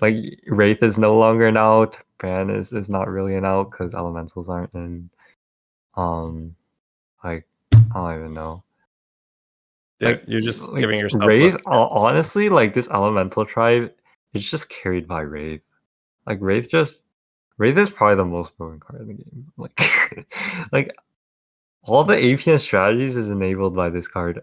Like Wraith is no longer an out. Bran is not really an out because elementals aren't in. Like I don't even know. Yeah, like, you're just giving yourself. Wraith, honestly, like this elemental tribe is just carried by Wraith. Like Wraith is probably the most broken card in the game. Like all the APM strategies is enabled by this card.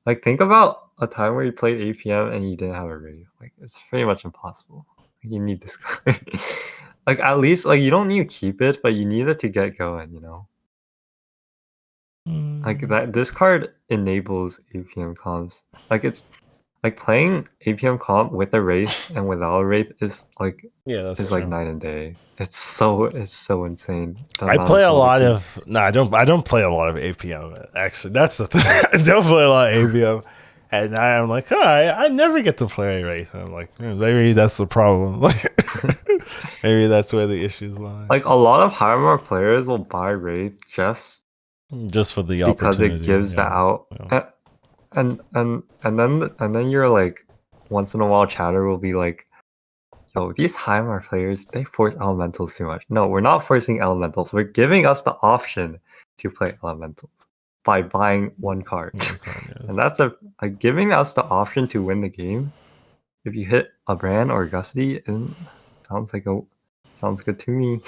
Like think about a time where you played APM and you didn't have a Wraith. Like it's pretty much impossible. Like, you need this card. Like at least like you don't need to keep it, but you need it to get going. Like that, this card enables APM comps. Like it's like playing APM comp with a Wraith and without a Wraith is like like night and day. It's so insane. I play a lot of I don't play a lot of APM actually. That's the thing. I don't play a lot of APM, and I'm like, I never get to play Wraith. And I'm like, maybe that's the problem. Like maybe that's where the issues lie. Like a lot of higher mark players will buy Wraith just for the opportunity because it gives the out. And then you're like, once in a while chatter will be like, yo, these high mark players, they force elementals too much. No, we're not forcing elementals. We're giving us the option to play elementals by buying one card. And that's like giving us the option to win the game. If you hit a Bran or Gusty, sounds good to me.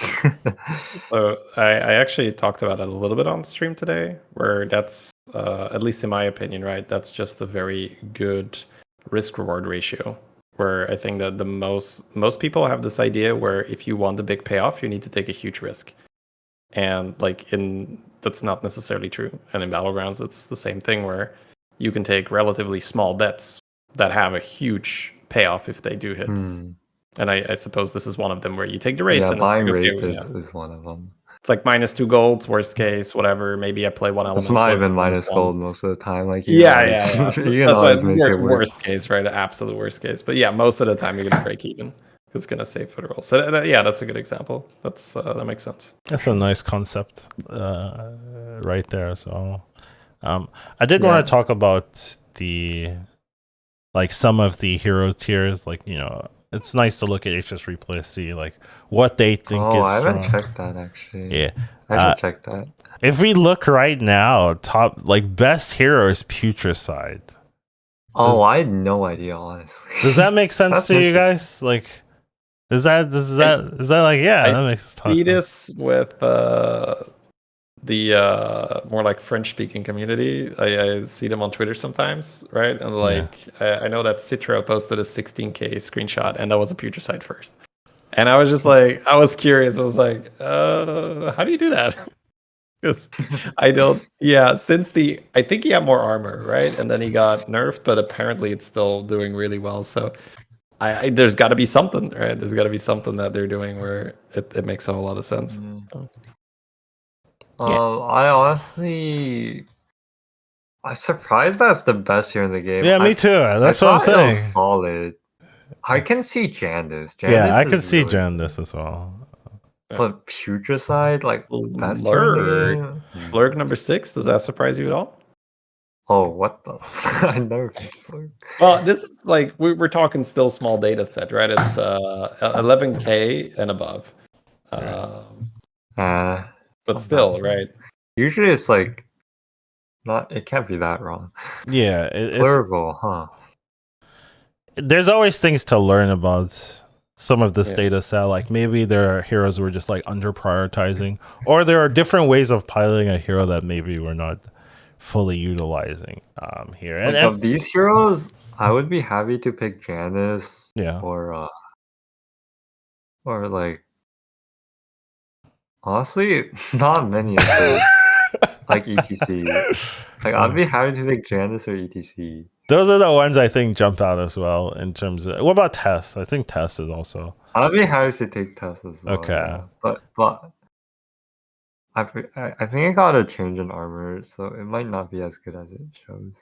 So I actually talked about it a little bit on stream today, where that's, at least in my opinion, right, that's just a very good risk-reward ratio, where I think that the most people have this idea where if you want a big payoff, you need to take a huge risk. And like that's not necessarily true. And in Battlegrounds, it's the same thing where you can take relatively small bets that have a huge payoff if they do hit. And I suppose this is one of them where you take the Wraith. Yeah, and buying Wraith is one of them. It's like -2 gold, worst case, whatever. Maybe I play one element. It's not even minus gold most of the time. Like yeah. You can always make it work. Worst case, right? Absolute worst case. But yeah, most of the time you're gonna break even. it's gonna save for the roll. So yeah, that's a good example. That makes sense. That's a nice concept, right there. So, I did Yeah. want to talk about some of the hero tiers. It's nice to look at HS Replay, see what they think Oh, is I haven't strong. checked that actually. Yeah, I should check that. if we look right now, top best hero is Putricide. Oh, I had no idea, honestly. Does that make sense That's to you guys? Is that I that makes a ton see of sense. this with the more like French-speaking community. I see them on Twitter sometimes, right? And I know that Citro posted a 16K screenshot, and that was a Putricide first. And I was just like, I was curious. I was like, how do you do that? Because I don't. Yeah, I think he had more armor, right? And then he got nerfed, but apparently it's still doing really well. So there's got to be something, right? There's got to be something that they're doing where it makes a whole lot of sense. I honestly, I'm surprised that's the best here in the game. Yeah, me too. That's what I'm thought it was saying. solid. I can see Jandis. Yeah, I can is see really Jandis good. as well. But Putricide, best here in the game. Lurk number 6. Does that surprise you at all? Oh, what the? I never picked Lurk. Well, this is we're talking still small data set, right? It's 11K and above. But still, right? Usually it's not. It can't be that wrong. Yeah, Plurgal, huh? There's always things to learn about some of this data set. Maybe there are heroes we're just under prioritizing, or there are different ways of piloting a hero that maybe we're not fully utilizing here. And of these heroes, I would be happy to pick Janice. Yeah. Or honestly, not many of those. ETC. I'd be happy to pick Janice or ETC. Those are the ones I think jump out as well in terms of. What about Tess? I think Tess is also. I'd be happy to take Tess as well. Okay. Yeah. But I think I got a change in armor, so it might not be as good as it shows.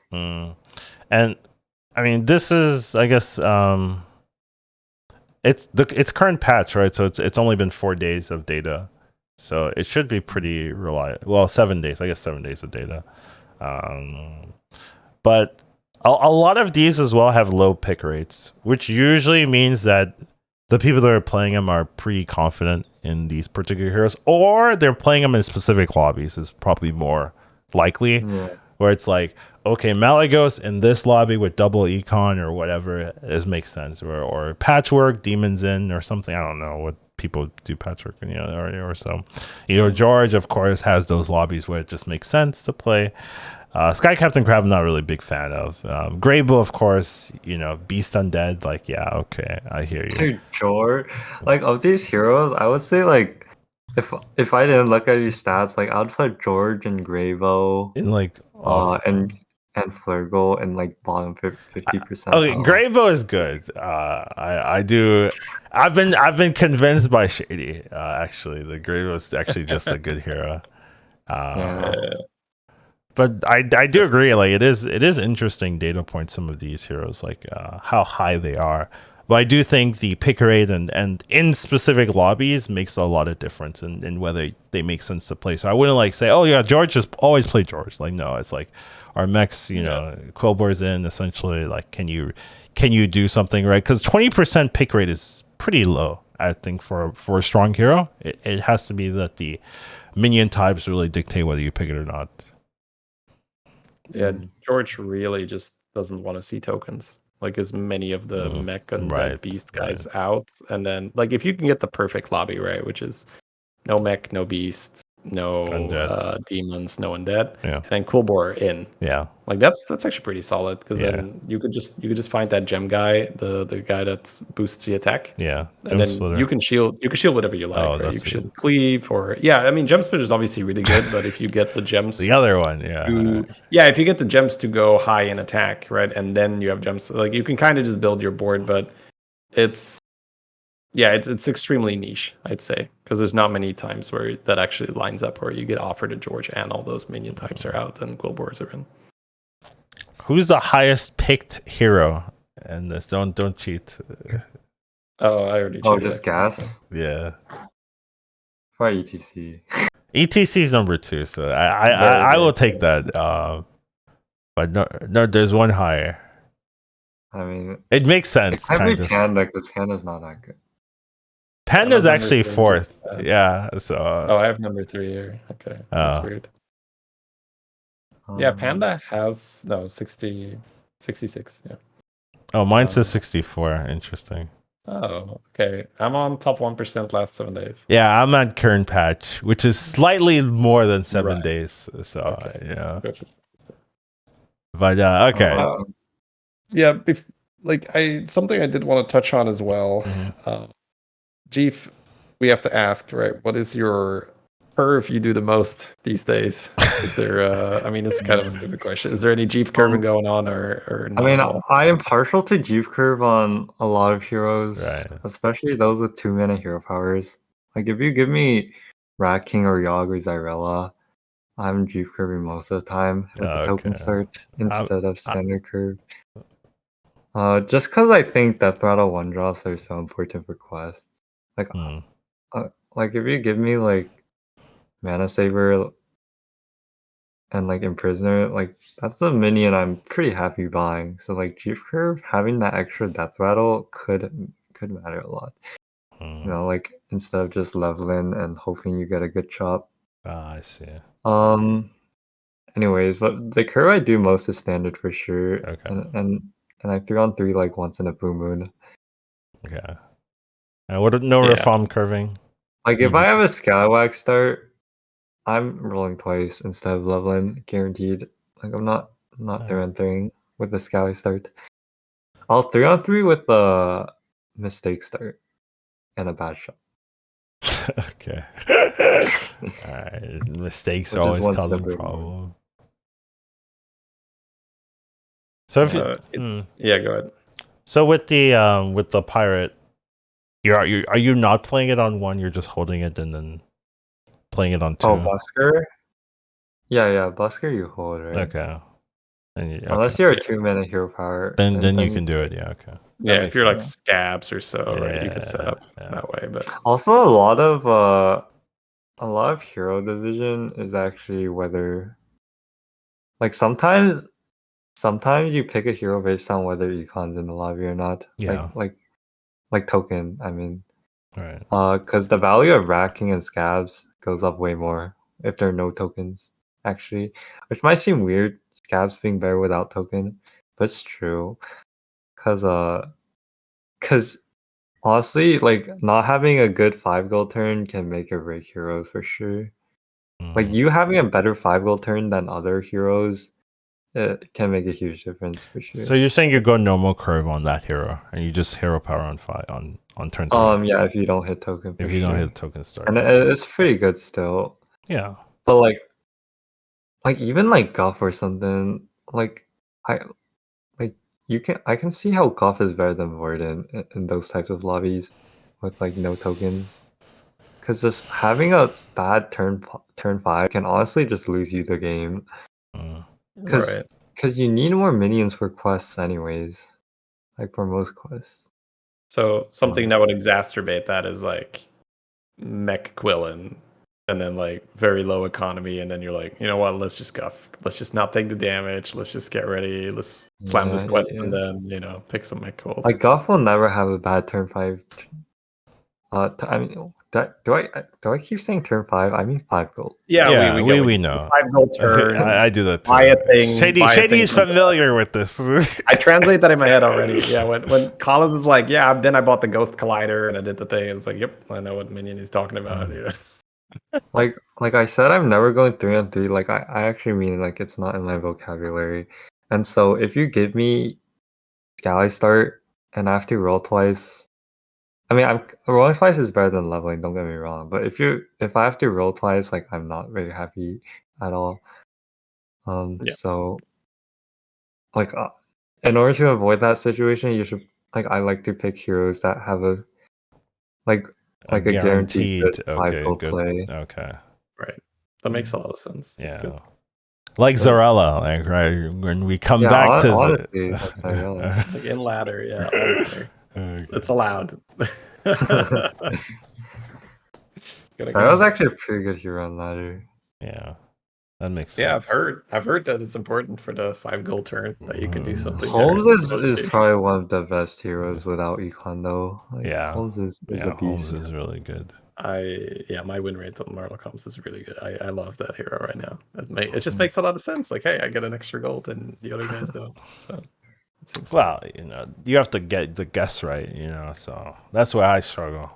And I mean, this is, I guess, it's current patch, right? So it's only been 4 days of data, so it should be pretty reliable. Well, 7 days, I guess, 7 days of data. But a lot of these as well have low pick rates, which usually means that the people that are playing them are pretty confident in these particular heroes, or they're playing them in specific lobbies is probably more likely. Yeah. Where it's okay, Malagos in this lobby with double econ or whatever makes sense, or Patchwork, Demons in, or something. I don't know what people do Patchwork in the other area or so. George, of course, has those lobbies where it just makes sense to play. Sky Captain Crab, I'm not really a big fan of. Grable, of course, Beast Undead, yeah, okay, I hear you. Dude, George, of these heroes, I would say if I didn't look at these stats, I'd put George and Gravo in and Flurgle in bottom 50%. Okay, Gravo is good. I do. I've been convinced by Shady. Actually, the Gravo is actually just a good hero. But I do agree. It is interesting data points. Some of these heroes, how high they are. But I do think the pick rate and in specific lobbies makes a lot of difference in whether they make sense to play. So I wouldn't say, oh yeah, George, just always play George. No, it's our mechs, Quillboar's in essentially. Can you do something right? Because 20% pick rate is pretty low. I think for a strong hero, it has to be that the minion types really dictate whether you pick it or not. Yeah, George really just doesn't want to see tokens. As many of the mech and that beast guys out. And then if you can get the perfect lobby, right, which is no mech, no beasts, no demons, no undead, and then Quillbore in. Yeah. That's actually pretty solid because then you could just find that gem guy, the guy that boosts the attack. Yeah. And then you can shield whatever you like, right? You can shield cleave Gem Splitter is obviously really good, but if you get the gems the other one, if you get the gems to go high in attack, right? And then you have gems you can kind of just build your board, but it's extremely niche, I'd say, because there's not many times where that actually lines up where you get offered a George and all those minion types are out and Quillbores are in. Who's the highest picked hero in this? Don't cheat. Oh, I already Oh, checked just that. gas? Yeah. For ETC. ETC is number 2, so Very I will good. take that. But no, there's one higher. I mean, It makes it sense, can't be kind of. Panda because Panda's not that good. Panda's Panda's actually number 3. 4th. Yeah. So. Oh, I have number 3 here. Okay, that's weird. Yeah, Panda has 66. Yeah. Oh, mine says 64. Interesting. Oh, okay. I'm on top 1% last 7 days. Yeah, I'm at current patch, which is slightly more than 7 Right. days. So Okay. yeah. Good. But okay. Yeah, something I did want to touch on as well. Jeef, we have to ask, right? What is your curve you do the most these days? Is there I mean, it's kind of a stupid question. Is there any Jeef curving going on or not I mean, at all? I am partial to Jeep curve on a lot of heroes, Right. especially those with 2-mana hero powers. Like if you give me Rat King or Yogg or Zyrella, I'm Jeep curving most of the time with the token start instead of standard curve. Just because I think Death Rattle 1-drops are so important for quests. Like, like if you give me like Mana Saver and like Imprisoner, like that's the minion I'm pretty happy buying. So like Chief Curve having that extra Death Rattle could matter a lot. You know, like instead of just leveling and hoping you get a good chop. I see. Anyways, but the curve I do most is standard for sure. Okay. And I 3-on-3 like once in a blue moon. Okay. And what no reform curving? Like if I have a Scalawag start, I'm rolling twice instead of leveling, guaranteed. Like I'm not 3-on-3 with the Scally start. I'll 3-on-3 with a mistake start and a bad shot. Okay. Alright. Mistakes are always causing problem. So if yeah, go ahead. So with the pirate, are you not playing it on 1? You're just holding it and then playing it on 2. Oh, Busker? Yeah, Busker you hold, right? Okay. Unless you're a 2-mana hero power. Then you can do it, yeah, okay. Yeah, if you're like Scabs or so, right? You can set up that way. But also a lot of hero decision is actually whether like sometimes you pick a hero based on whether Econ's in the lobby or not. Yeah. Like token, I mean. Right. Because the value of racking and scabs goes up way more if there are no tokens, actually. Which might seem weird, scabs being better without token, but it's true. Because honestly, like not having a good 5-gold turn can make or break heroes for sure. Like you having a better 5-gold turn than other heroes, it can make a huge difference for sure. So you're saying you go normal curve on that hero, and you just hero power on 5 on turn 3. Yeah, if you don't hit token. If you don't hit token start. And it's pretty good still. Yeah. But like even like Guff or something, like I can see how Guff is better than Warden in those types of lobbies with like no tokens. Because just having a bad turn 5 can honestly just lose you the game. Because you need more minions for quests anyways. Like for most quests. So something that would exacerbate that is like Mech Quillen and then like very low economy, and then you're like, you know what, let's just Guff. Let's just not take the damage. Let's just get ready. Let's slam this quest and then, pick some Mech Quills. Like Guff will never have a bad turn 5. I mean, do I keep saying turn 5? I mean 5 gold. Yeah, we know. 5 gold turn. I do that too. Buy a thing. Shady is familiar with this. I translate that in my head already. Yeah, when Collins is like, yeah, then I bought the Ghost Collider and I did the thing. It's like, yep, I know what minion he's talking about. Yeah. Like I said, I'm never going 3-on-3. Like I actually mean like it's not in my vocabulary. And so if you give me Scally start and I have to roll twice, I mean, rolling twice is better than leveling. Don't get me wrong, but if I have to roll twice, like I'm not very happy at all. So like in order to avoid that situation, you should I like to pick heroes that have a guaranteed 5-gold play. Okay. Right. That makes a lot of sense. Yeah. Like Zarella, like right when we come back to honestly, like Zarella. Like in ladder, yeah. It's allowed. That was actually a pretty good hero on ladder. Yeah, that makes sense. Yeah, I've heard that it's important for the 5 gold turn that you can do something. Holmes there. is probably one of the best heroes without econ though. Like, Yeah. Holmes is a Holmes beast. is really good. My win rate on Marlock Holmes is really good. I love that hero right now. It just makes a lot of sense. Like, hey, I get an extra gold and the other guys don't. So it seems Well, you have to get the guess right, so that's where I struggle.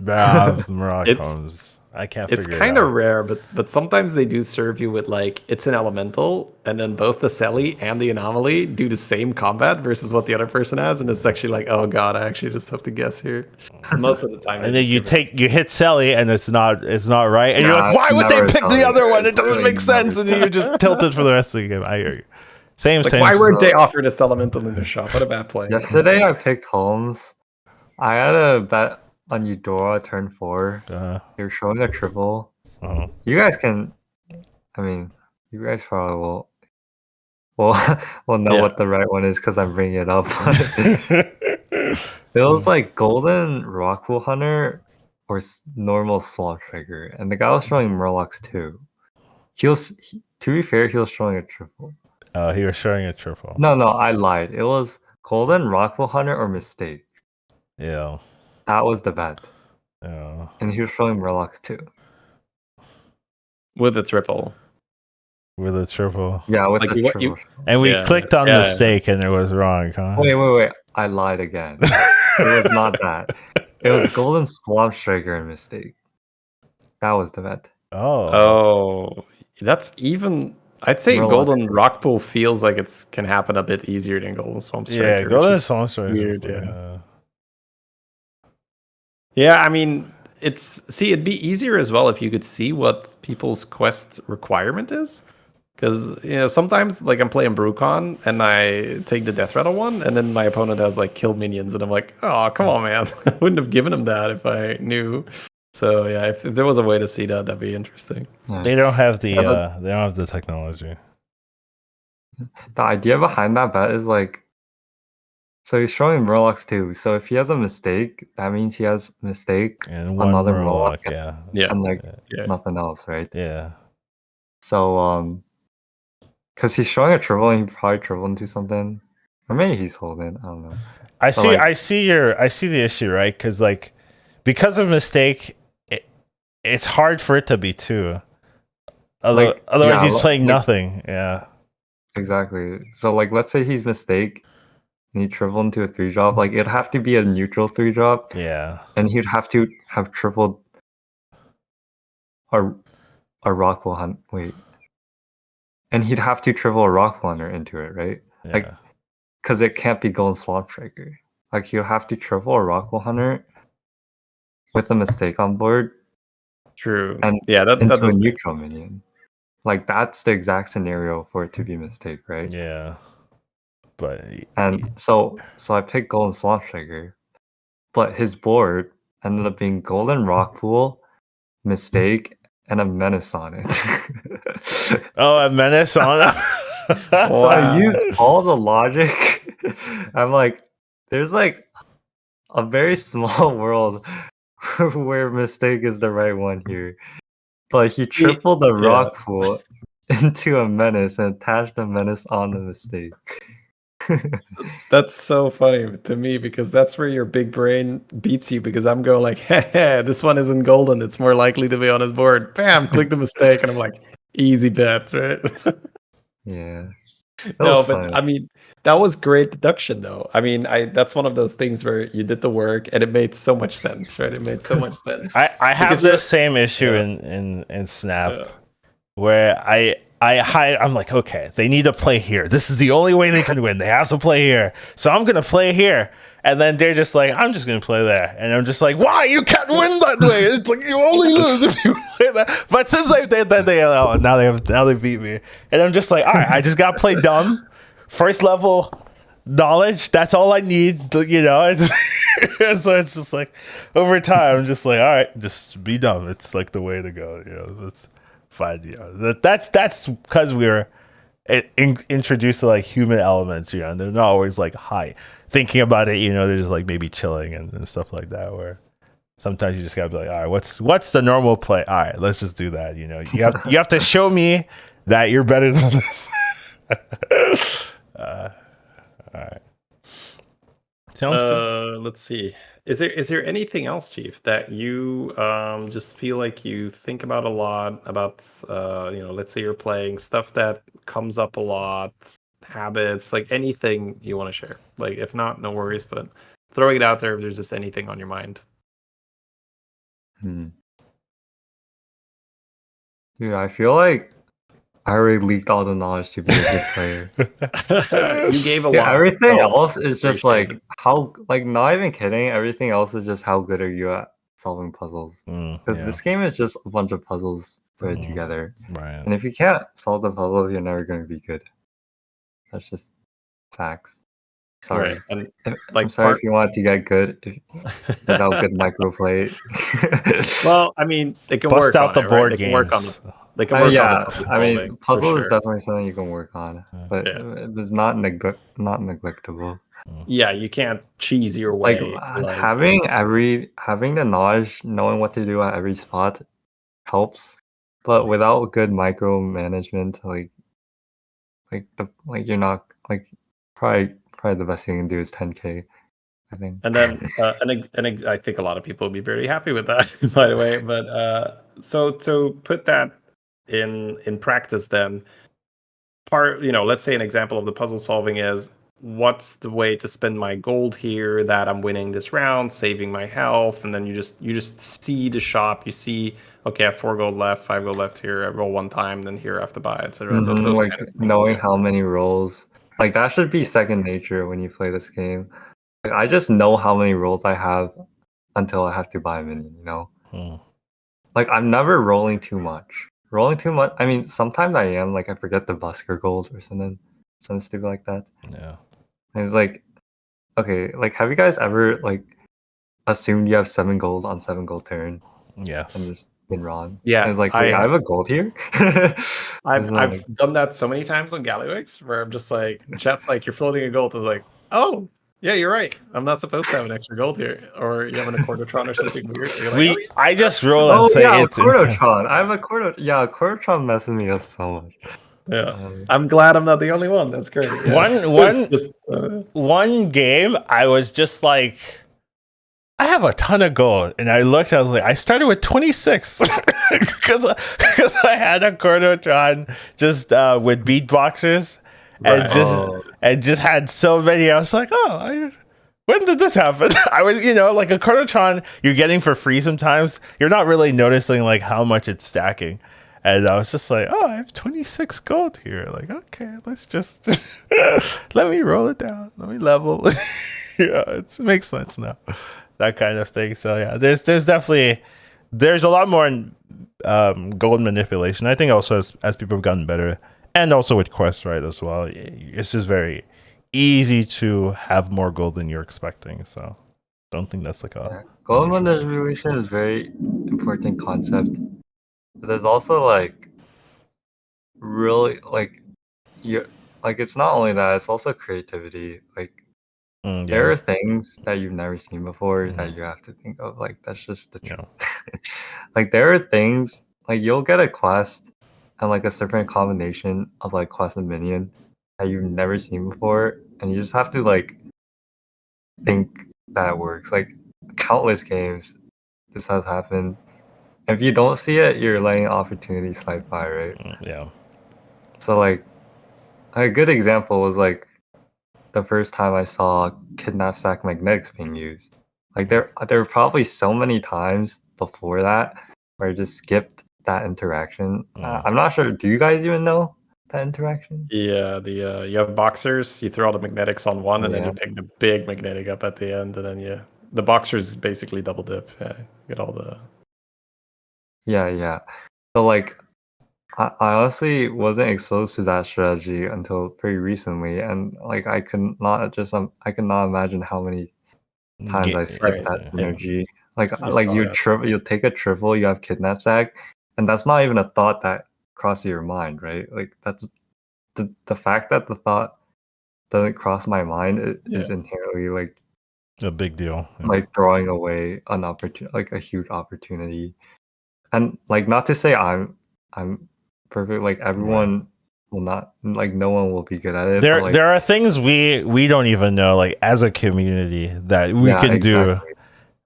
Marlock Holmes. I can't figure it out. It's kind of rare, but sometimes they do serve you with like it's an elemental, and then both the Selly and the anomaly do the same combat versus what the other person has, and it's actually like, oh god, I actually just have to guess here. Most of the time, and then you hit Selly, and it's not right, and you're like, why would they pick the other one? It doesn't make sense, and you're just tilted for the rest of the game. I hear you. Same. Why weren't they offered this elemental in their shop? What a bad play. Yesterday I picked Holmes. I had a bet on Eudora turn 4. You're showing a triple. You guys can. I mean, you guys probably will know what the right one is because I'm bringing it up. It was like Golden Rockpool Hunter or normal Swamp Trigger, and the guy was showing Murlocs too. To be fair, he was showing a triple. He was showing a triple. No, I lied. It was Golden Rockpool Hunter or Mistake. Yeah. That was the bet. Yeah. And he was showing Murlocs too. With a triple. With a triple. Yeah, with the triple. And we clicked on Mistake and it was wrong, huh? Wait. I lied again. It was not that. It was Golden Swamp Striker and Mistake. That was the bet. Oh. That's even... I'd say Golden Rockpool feels like it can happen a bit easier than Golden Swamp Striker. Yeah, Golden Swamp Striker. Weird, yeah, I mean, it'd be easier as well if you could see what people's quest requirement is. Because, sometimes, like, I'm playing Brucon, and I take the Death Rattle one, and then my opponent has, like, kill minions, and I'm like, oh, come on, man. I wouldn't have given him that if I knew. So, yeah, if there was a way to see that, that'd be interesting. They don't have the technology. The idea behind that bet is, like, so he's showing Murlocs too. So if he has a mistake, that means he has mistake and one another Murloc, and nothing else, right? Yeah. So because he's showing a triple, and he probably triple into something, or maybe he's holding. I don't know. I see the issue, right? Because of mistake, it's hard for it to be two. Otherwise, he's playing nothing. Yeah. Exactly. So let's say he's mistake. And he tripled into a 3-drop. Like, it'd have to be a neutral 3-drop. Yeah. And he'd have to have tripled a Rockpool Hunt. Wait. And he'd have to triple a Rockpool Hunter into it, right? Yeah. Because it can't be Golden Swamp Striker. Like, you have to triple a Rockpool Hunter with a mistake on board. True. And that into a neutral minion. Like, that's the exact scenario for it to be mistake, right? Yeah. So I picked Golden Swamp Striker, but his board ended up being Golden Rockpool, Mistake, and a Menace on it. A Menace on it? So I used all the logic. I'm like, there's like a very small world where Mistake is the right one here. But he tripled the Rockpool into a Menace and attached the Menace on the Mistake. That's so funny to me because that's where your big brain beats you because I'm going like, hey, this one isn't golden. It's more likely to be on his board. Bam, click the mistake. And I'm like, easy bet, right? Yeah. No, but fun. I mean, that was great deduction though. I mean, that's one of those things where you did the work and it made so much sense, right? It made so much sense. I have the same issue in Snap where I'm like, okay, they need to play here. This is the only way they can win. They have to play here. So I'm going to play here. And then they're just like, I'm just going to play there. And I'm just like, why? You can't win that way. It's like, you only lose if you play that. But since they did that, now they beat me. And I'm just like, all right, I just got to play dumb. First level knowledge. That's all I need. So it's just like, over time, I'm just like, all right, just be dumb. It's like the way to go. It's fine. That's because we were introduced to like human elements, and they're not always like high. thinking about it, they're just like maybe chilling and stuff like that. Where sometimes you just gotta be like, all right, what's the normal play? All right, let's just do that. You have to show me that you're better than this. All right, sounds good. Let's see. Is there anything else, Chief, that you just feel like you think about a lot about let's say you're playing stuff that comes up a lot, habits, like anything you want to share? Like if not, no worries, but throwing it out there if there's just anything on your mind. Dude, I feel like I already leaked all the knowledge to be a good player. You gave a Yeah, lot. everything so else it's is just like appreciated. how, like, not even kidding. Everything else is just how good are you at solving puzzles? Because Yeah, this game is just a bunch of puzzles threaded Mm. together, right. and if you can't solve the puzzles, you're never going to be good. That's just facts. Sorry. Right. And I'm like sorry part if you wanted to get good without good microplay. well, I mean, they can Bust work out on the it, right? board They can work on games. they can work on the Yeah, puzzle I solving mean, for puzzle is sure. definitely something you can work on, but Yeah. it's not neglectable. Yeah, you can't cheese your Like way. having the knowledge, knowing what to do at every spot helps, but without good micromanagement, you're not like probably the best thing you can do is 10K, I think. And then, I think a lot of people would be very happy with that, by the way. But so to put that in practice, then let's say an example of the puzzle solving is what's the way to spend my gold here that I'm winning this round, saving my health, and then you just see the shop, you see, okay, I have 4 gold left, 5 gold left here, I roll 1 time, then here I have to buy, etc. Those Like kind of things. knowing Yeah. how many rolls, like that should be second nature when you play this game. Like, I just know how many rolls I have until I have to buy a minion. Mm. Like I'm never rolling too much. Rolling too much. I mean, sometimes I am. Like I forget the busker gold or something stupid like that. Yeah. And it's like, okay, like have you guys ever like assumed you have 7 gold on 7 gold turn and Yes. just been wrong? Yeah, And it's like, wait, I have a gold here. I've done that so many times on Gallywix where I'm just like, chat's like, you're floating a gold. I was like, oh, yeah, you're right. I'm not supposed to have an extra gold here. Or you have an Accordatron or something weird. You're like, I just roll and Oh say yeah, it's Corotron. I have a Corotron messing me up so much. yeah. I'm glad I'm not the only one. That's great. Yeah. It's just, one game I was just like, I have a ton of gold, and I looked. I was like, I started with 26 because I had a Corotron just with beatboxers, and right. just had so many. I was like, when did this happen? I was, like a Corotron you're getting for free sometimes. You're not really noticing like how much it's stacking. And I was just like, oh, I have 26 gold here. Like, okay, let's just let me roll it down. Let me level. Yeah, it makes sense now. That kind of thing. So yeah, there's definitely a lot more in gold manipulation. I think also as people have gotten better, and also with quests, right, as well. It's just very easy to have more gold than you're expecting. So don't think that's like a gold manipulation is very important concept. But there's also like really like you like it's not only that, it's also creativity. Like there are things that you've never seen before that you have to think of. Like that's just the truth. Like there are things like you'll get a quest and like a certain combination of like quest and minion that you've never seen before, and you just have to like think that it works. Like countless games, this has happened. If you don't see it, you're letting opportunities slide by, right? Yeah. So like a good example was like the first time I saw kidnap stack magnetics being used. Like there were probably so many times before that where I just skipped that interaction. I'm not sure. Do you guys even know that interaction? Yeah, you have boxers, you throw all the magnetics on one, and then you pick the big magnetic up at the end, and then the boxers basically double dip. Yeah, get all the. Yeah. So like I honestly wasn't exposed to that strategy until pretty recently, and like I could not imagine how many times I skipped that synergy. Like you'll take a triple, you have kidnap sack, and that's not even a thought that crosses your mind, right? Like that's the fact that the thought doesn't cross my mind, it Yeah. is inherently like A big deal. Yeah. like throwing away an opportunity, like a huge opportunity. And like, not to say I'm perfect. Like everyone will not, like no one will be good at it. There but, like, there are things we don't even know, like as a community, that we yeah, can do. exactly.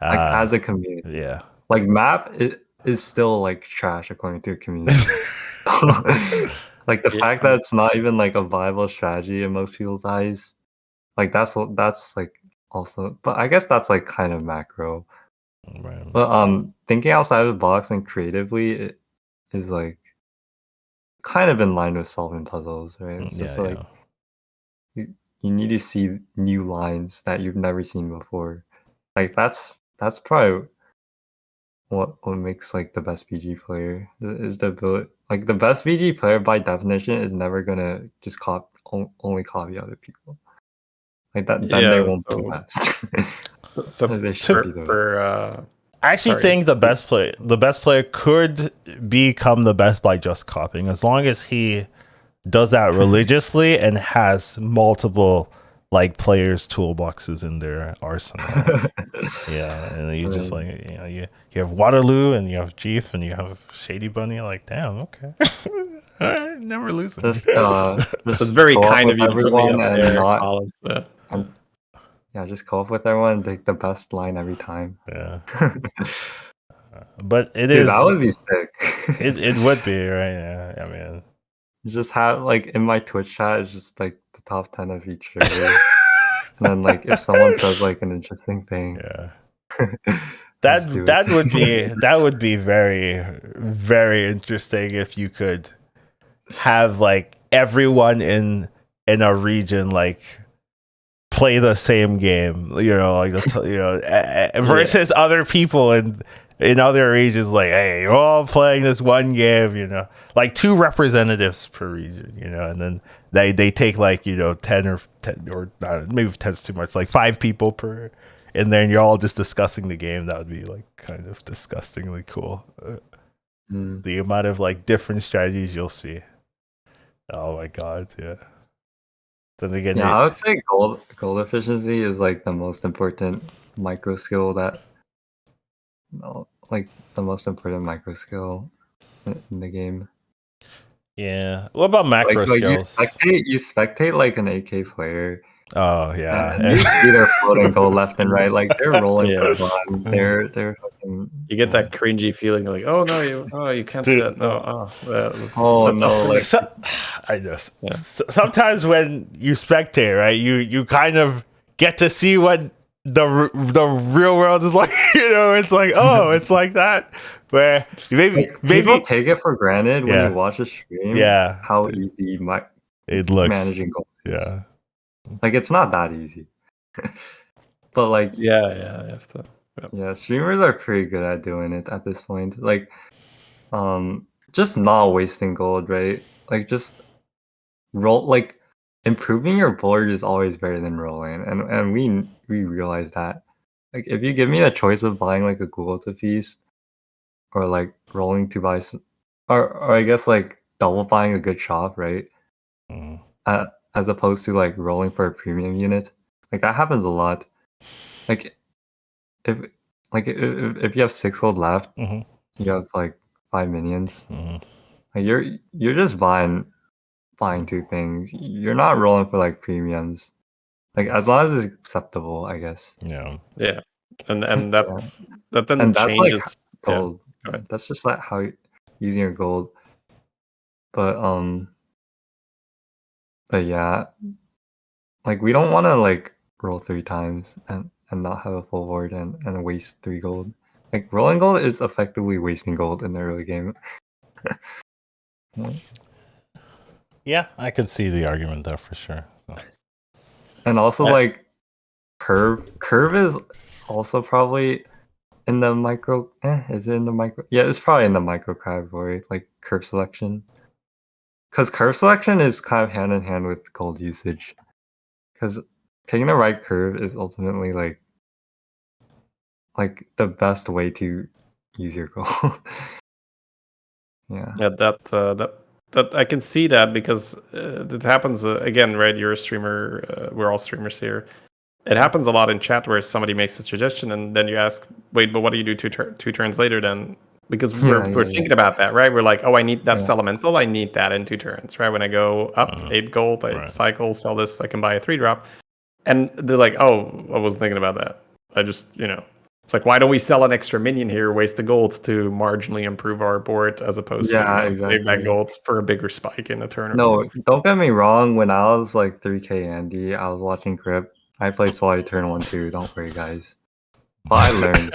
Like as a community, Yeah. like map it is still like trash according to the community. Like the Yeah. fact that it's not even like a viable strategy in most people's eyes, like that's like also, but I guess that's like kind of macro. Right. But thinking outside of the box and creatively, it is like kind of in line with solving puzzles, right? It's just like you need to see new lines that you've never seen before. Like that's probably what makes like the best VG player is the ability. Like the best VG player by definition is never gonna just only copy other people. Like that, then they Yeah, won't be so- the best. So They should be the best. I actually think the best player could become the best by just copying, as long as he does that religiously and has multiple like players' toolboxes in their arsenal. Yeah, and then you just like you have Waterloo and you have Jeef and you have Shady Bunny. Like, damn, okay, alright, never losing. Just It's very go up kind of with you to put me everyone up and there, not. Collins. But Yeah, just go up with everyone and take the best line every time. Yeah, but it Dude, is. that would be sick. It would be, right? Yeah, I mean, Just have like in my Twitch chat, it's just like the top 10 of each trigger. And then like if someone says like an interesting thing, yeah. I'll just do That it. would be very, very interesting if you could have like everyone in a region like play the same game, you know, like versus other people in other regions. Like, hey, you're all playing this one game, you know, like 2 representatives per region, you know, and then they take like, you know, 10 or maybe 10's too much, like 5 people per. And then you're all just discussing the game. That would be like kind of disgustingly cool. The amount of like different strategies you'll see. Oh my god, yeah. Then again, Yeah, I would say gold efficiency is like the most important micro skill like the most important micro skill in the game. yeah. What about macro Like skills? you spectate like an AK player. Oh yeah. And you see their floating gold left and right, like they're rolling Yeah. for fun. They're fucking. you get that cringy feeling, like, oh no, you can't do that. No, that's no, like I know. Yeah. Sometimes when you spectate, right, you kind of get to see what the real world is like. You know, it's like, oh, it's like that. Where maybe people take it for granted when Yeah. you watch a stream. Yeah. How easy it looks. managing gold is. Yeah. Like it's not that easy. But like yeah, you have to. yeah, streamers are pretty good at doing it at this point. Like just not wasting gold, right? Like just roll, like improving your board is always better than rolling, and we realize that. Like if you give me the choice of buying like a Google to feast or like rolling to buy or I guess like double buying a good shop, right? Mhm. As opposed to like rolling for a premium unit. Like that happens a lot. Like if if you have 6 gold left, Mhm. you have like 5 minions. Mhm. Like you're just buying 2 things. You're not rolling for like premiums. Like as long as it's acceptable, I guess. Yeah. Yeah, and that's that then And that's like changes. gold. Go ahead. That's just like how using your gold. But yeah, like we don't want to like roll 3 times and not have a full board and waste 3 gold. Like rolling gold is effectively wasting gold in the early game. Yeah, I could see the argument there for sure. So. And also like curve is also probably in the micro. Is it in the micro? Yeah, it's probably in the micro category, like curve selection. Because curve selection is kind of hand in hand with gold usage. Because taking the right curve is ultimately like the best way to use your gold. Yeah. Yeah, that that I can see that because it happens again, right? You're a streamer. We're all streamers here. It happens a lot in chat where somebody makes a suggestion and then you ask, wait, but what do you do two turns later then? Because we're thinking about that, right? We're like, oh, I need that's elemental. I need that in 2 turns, right? When I go up 8 gold, I cycle, sell this, I can buy a 3-drop. And they're like, oh, I wasn't thinking about that. I just, it's like, why don't we sell an extra minion here, waste the gold to marginally improve our board as opposed to save that gold for a bigger spike in a turn or No, two. don't get me wrong. When I was like 3K Andy, I was watching Grip. I played Swally turn 1 too. Don't worry, guys. But I learned.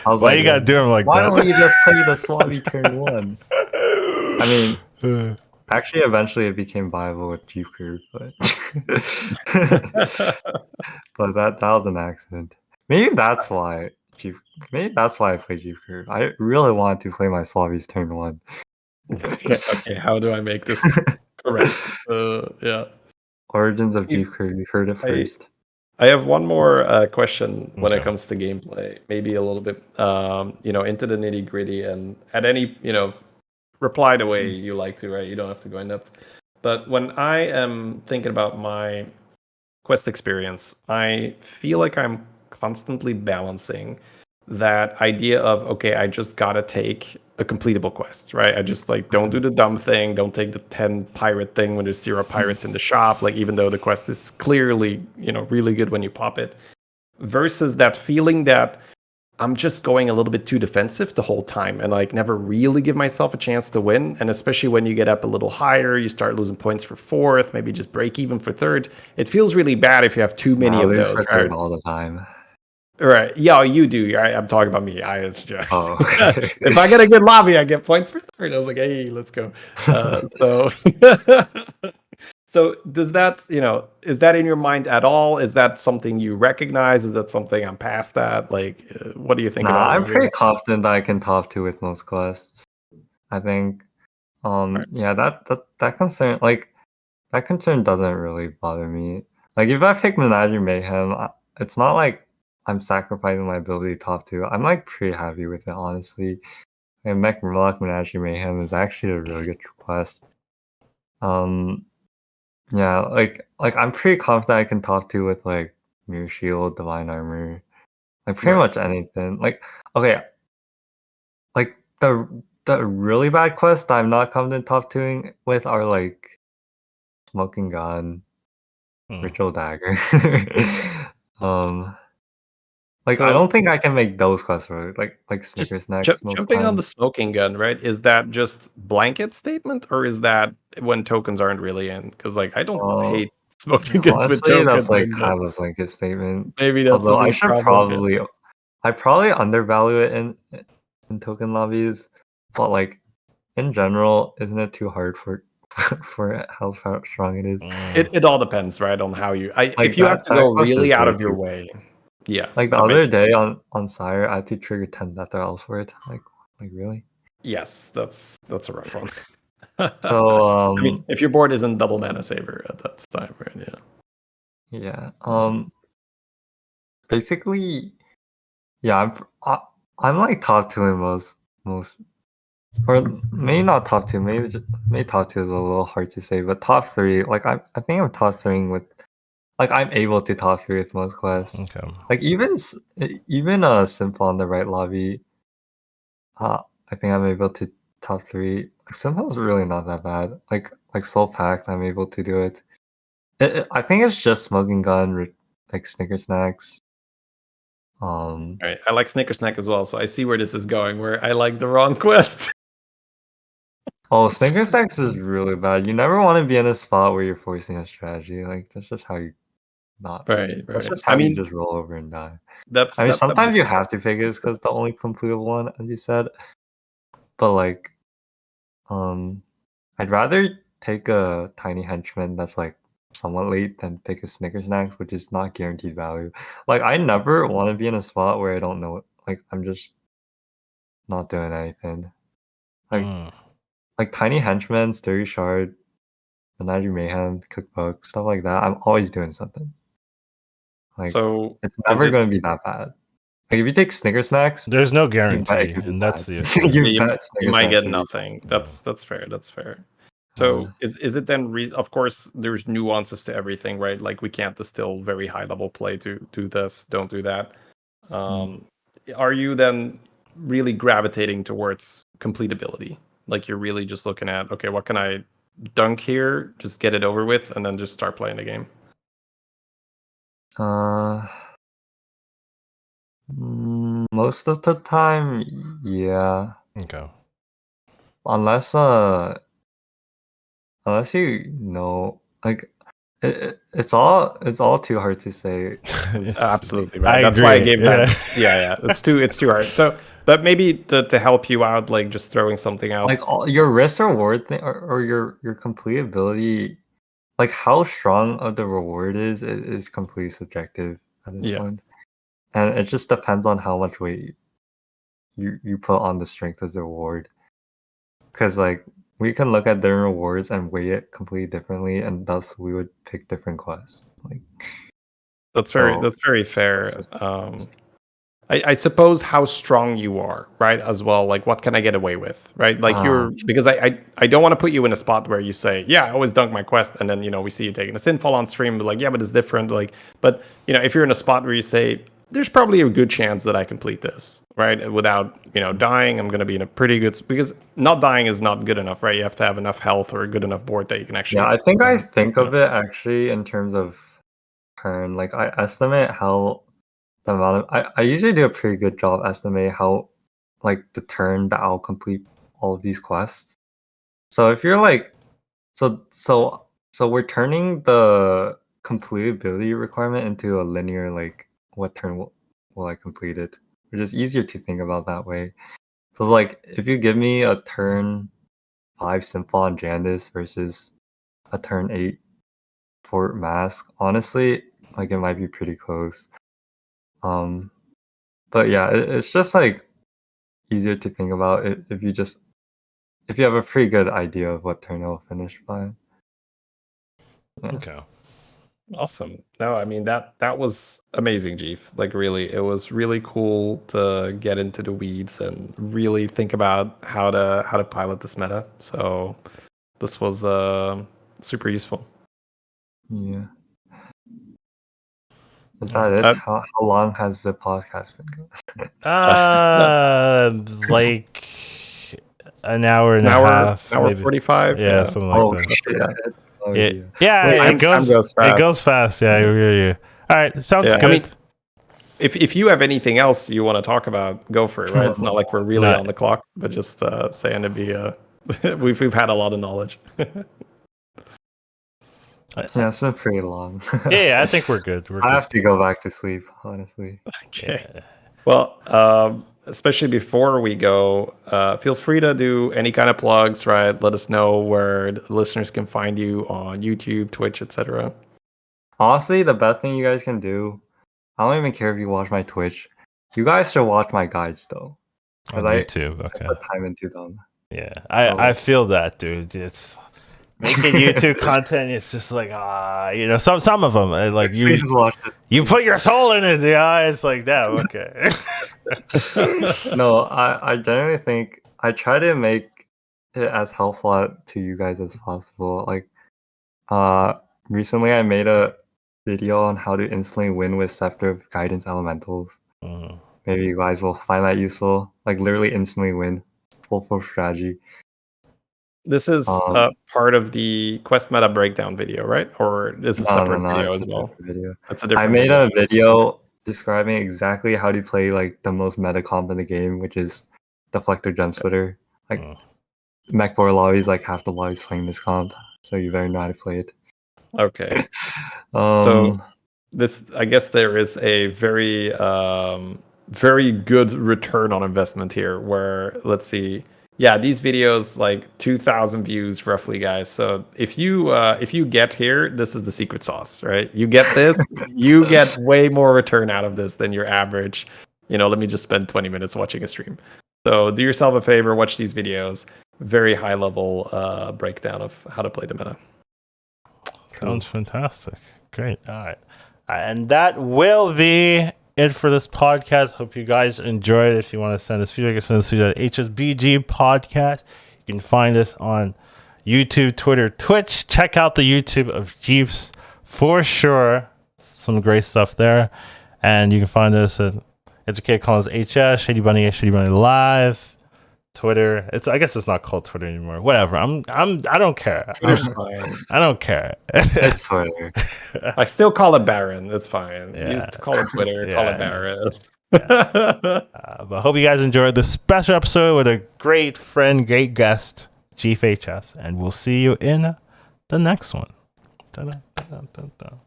I was Why like, you gotta do him like why that? don't you just play the Swally turn 1? I mean, actually, eventually it became viable with Jeep Curve, but but that was an accident. Maybe that's why I played Jeep Curve. I really wanted to play my Slavies turn 1. Okay, how do I make this correct? Yeah. Origins of Jeep Curve, you heard it first. I have one more question when it comes to gameplay. Maybe a little bit, into the nitty gritty, and at any, reply the way you like to, right? You don't have to go in depth. But when I am thinking about my quest experience, I feel like I'm constantly balancing that idea of, okay, I just gotta take a completable quest, right? I just don't do the dumb thing, don't take the 10 pirate thing when there's 0 pirates in the shop, even though the quest is clearly, really good when you pop it, versus that feeling that I'm just going a little bit too defensive the whole time and never really give myself a chance to win. And especially when you get up a little higher, you start losing points for 4th, maybe just break even for 3rd. It feels really bad if you have too many of those. For 3rd all the time. Right. Yeah, you do. I'm talking about me. If I get a good lobby, I get points for 3rd. I was like, hey, let's go. So does that, is that in your mind at all? Is that something you recognize? Is that something I'm past that? What do you think about it? I'm pretty confident that I can top 2 with most quests. I think, yeah, that concern, that concern doesn't really bother me. If I pick Menagerie Mayhem, it's not like I'm sacrificing my ability to top 2. I'm pretty happy with it, honestly. And Mech Murloc Menagerie Mayhem is actually a really good quest. Yeah, I'm pretty confident I can top 2 with Mirror Shield, Divine Armor, pretty much anything. Okay, the really bad quests I'm not confident top 2ing with are Smoking Gun, Ritual Dagger. I don't think I can make those quests work. Snicker Snacks. Jumping on the Smoking Gun, right? Is that just blanket statement, or is that when tokens aren't really in? Because I don't hate smoking guns with tokens. That's kind of a blanket statement. Maybe that's although I should problem, I probably undervalue it in token lobbies, but in general, isn't it too hard for how strong it is? It all depends, right, on how you. If you have to go really out of your way. Yeah. The other day on Sire, I had to trigger 10 Death Elves for it. Really? Yes, that's a rough one. So if your board isn't double mana saver at that time, right? Yeah. Yeah. Basically, yeah. I'm top 2 in most, or maybe not top 2. Maybe top 2 is a little hard to say, but top 3. I think I'm top 3ing with. I'm able to top 3 with most quests. Okay. Even Simple on the right lobby. I think I'm able to top 3. Simple's really not that bad. Soul Pact, I'm able to do it. I think it's just Smoking Gun, Snicker Snacks. Right. I like Snicker Snack as well, so I see where this is going. Where I like the wrong quest. Oh, Snicker Snacks is really bad. You never want to be in a spot where you're forcing a strategy. That's just how you Right. That's just how you just roll over and die. Sometimes you have to pick it because the only completable one, as you said. But I'd rather take a Tiny Henchman that's somewhat late than pick a Snicker Snacks, which is not guaranteed value. I never want to be in a spot where I don't know. I'm just not doing anything. Tiny Henchman, Sturdy Shard, Menagerie Mayhem, Cookbook, stuff like that. I'm always doing something. So it's never going to be that bad. If you take Snicker Snacks, there's no guarantee, and that's the issue. You might get nothing. That's fair. That's fair. So is it then? Of course, there's nuances to everything, right? Like we can't distill very high level play to do this, don't do that. Are you then really gravitating towards completability? Like you're really just looking at, okay, what can I dunk here? Just get it over with, and then just start playing the game. Most of the time, yeah. Okay. Unless you know, like it's all too hard to say. Absolutely right. I That's why I agree. gave that. Yeah. It's too hard. So, but maybe to help you out, like just throwing something out. Like your risk reward thing, or your complete ability, like how strong of the reward is completely subjective at this point, and it just depends on how much weight you put on the strength of the reward. Because like we can look at their rewards and weigh it completely differently, and thus we would pick different quests. Like that's very fair. I suppose how strong you are, right? As well, like what can I get away with, right? Like because I don't want to put you in a spot where you say, yeah, I always dunk my quest, and then we see you taking a sinfall on stream, but like, yeah, but it's different. Like, but if you're in a spot where you say, there's probably a good chance that I complete this, right? Without dying, I'm going to be in a pretty good because not dying is not good enough, right? You have to have enough health or a good enough board that you can actually. Yeah, I think I think of it actually in terms of turn. Like I estimate how the amount of I usually do a pretty good job estimating how like the turn that I'll complete all of these quests. So if you're like so we're turning the completability requirement into a linear like what turn will I complete it, which is easier to think about that way. So like if you give me a turn 5 Simple on Jandis versus a turn 8 Fort Mask, honestly, like it might be pretty close. But yeah, it's just like easier to think about it if you have a pretty good idea of what turn it'll finish by. Yeah. Okay. Awesome. No, I mean that was amazing, Jeef. Like really, it was really cool to get into the weeds and really think about how to pilot this meta. So this was super useful. Yeah. Is that it? How long has the podcast been going? Like an hour and a half, hour maybe. 45. Yeah, something like that. Shit. Oh, yeah. It goes fast. It goes fast. Yeah, yeah. All right, sounds good. I mean, if you have anything else you want to talk about, go for it. Right? It's not like we're really on the clock, but just saying to be we've had a lot of knowledge. Yeah, it's been pretty long. Yeah, I think we're good. I have to go back to sleep, honestly. Okay. Yeah. Well, especially before we go, feel free to do any kind of plugs, right? Let us know where the listeners can find you on YouTube, Twitch, etc. Honestly, the best thing you guys can do, I don't even care if you watch my Twitch. You guys should watch my guides though. On YouTube, okay. I put time into them. Yeah, I feel that, dude. It's making YouTube content. It's just like some of them like you put your soul in it. Yeah, it's like that. Okay. No, I generally think I try to make it as helpful to you guys as possible. Like, recently I made a video on how to instantly win with Scepter of Guidance Elementals. Maybe you guys will find that useful. Like literally instantly win, full force strategy. This is part of the quest meta breakdown video, right? Or is a separate video as well? Video. That's a different. I made a video describing exactly how to play like the most meta comp in the game, which is Deflector Gem Splitter. Like mech board lobbies, like half the lobbies playing this comp, so you better know how to play it. Okay. So this, I guess, there is a very, very good return on investment here. Where let's see. Yeah, these videos like 2,000 views roughly, guys. So if you get here, this is the secret sauce, right? You get this, you get way more return out of this than your average. Let me just spend 20 minutes watching a stream. So do yourself a favor, watch these videos. Very high level breakdown of how to play the meta. Sounds fantastic. Great. All right. And that will be it for this podcast. Hope you guys enjoyed it. If you want to send us feedback, send us feedback at HSBG podcast. You can find us on YouTube, Twitter, Twitch. Check out the YouTube of Jeefs for sure. Some great stuff there. And you can find us at Educated Calls HS, Shady Bunny Live, Twitter. I guess it's not called Twitter anymore. Whatever. I don't care. Twitter's fine. I don't care. It's Twitter. I still call it Baron. That's fine. Yeah. You used to call it Twitter. Call it Baron. But I hope you guys enjoyed this special episode with a great friend, great guest, JeefHS, and we'll see you in the next one. Da-da-da-da-da-da.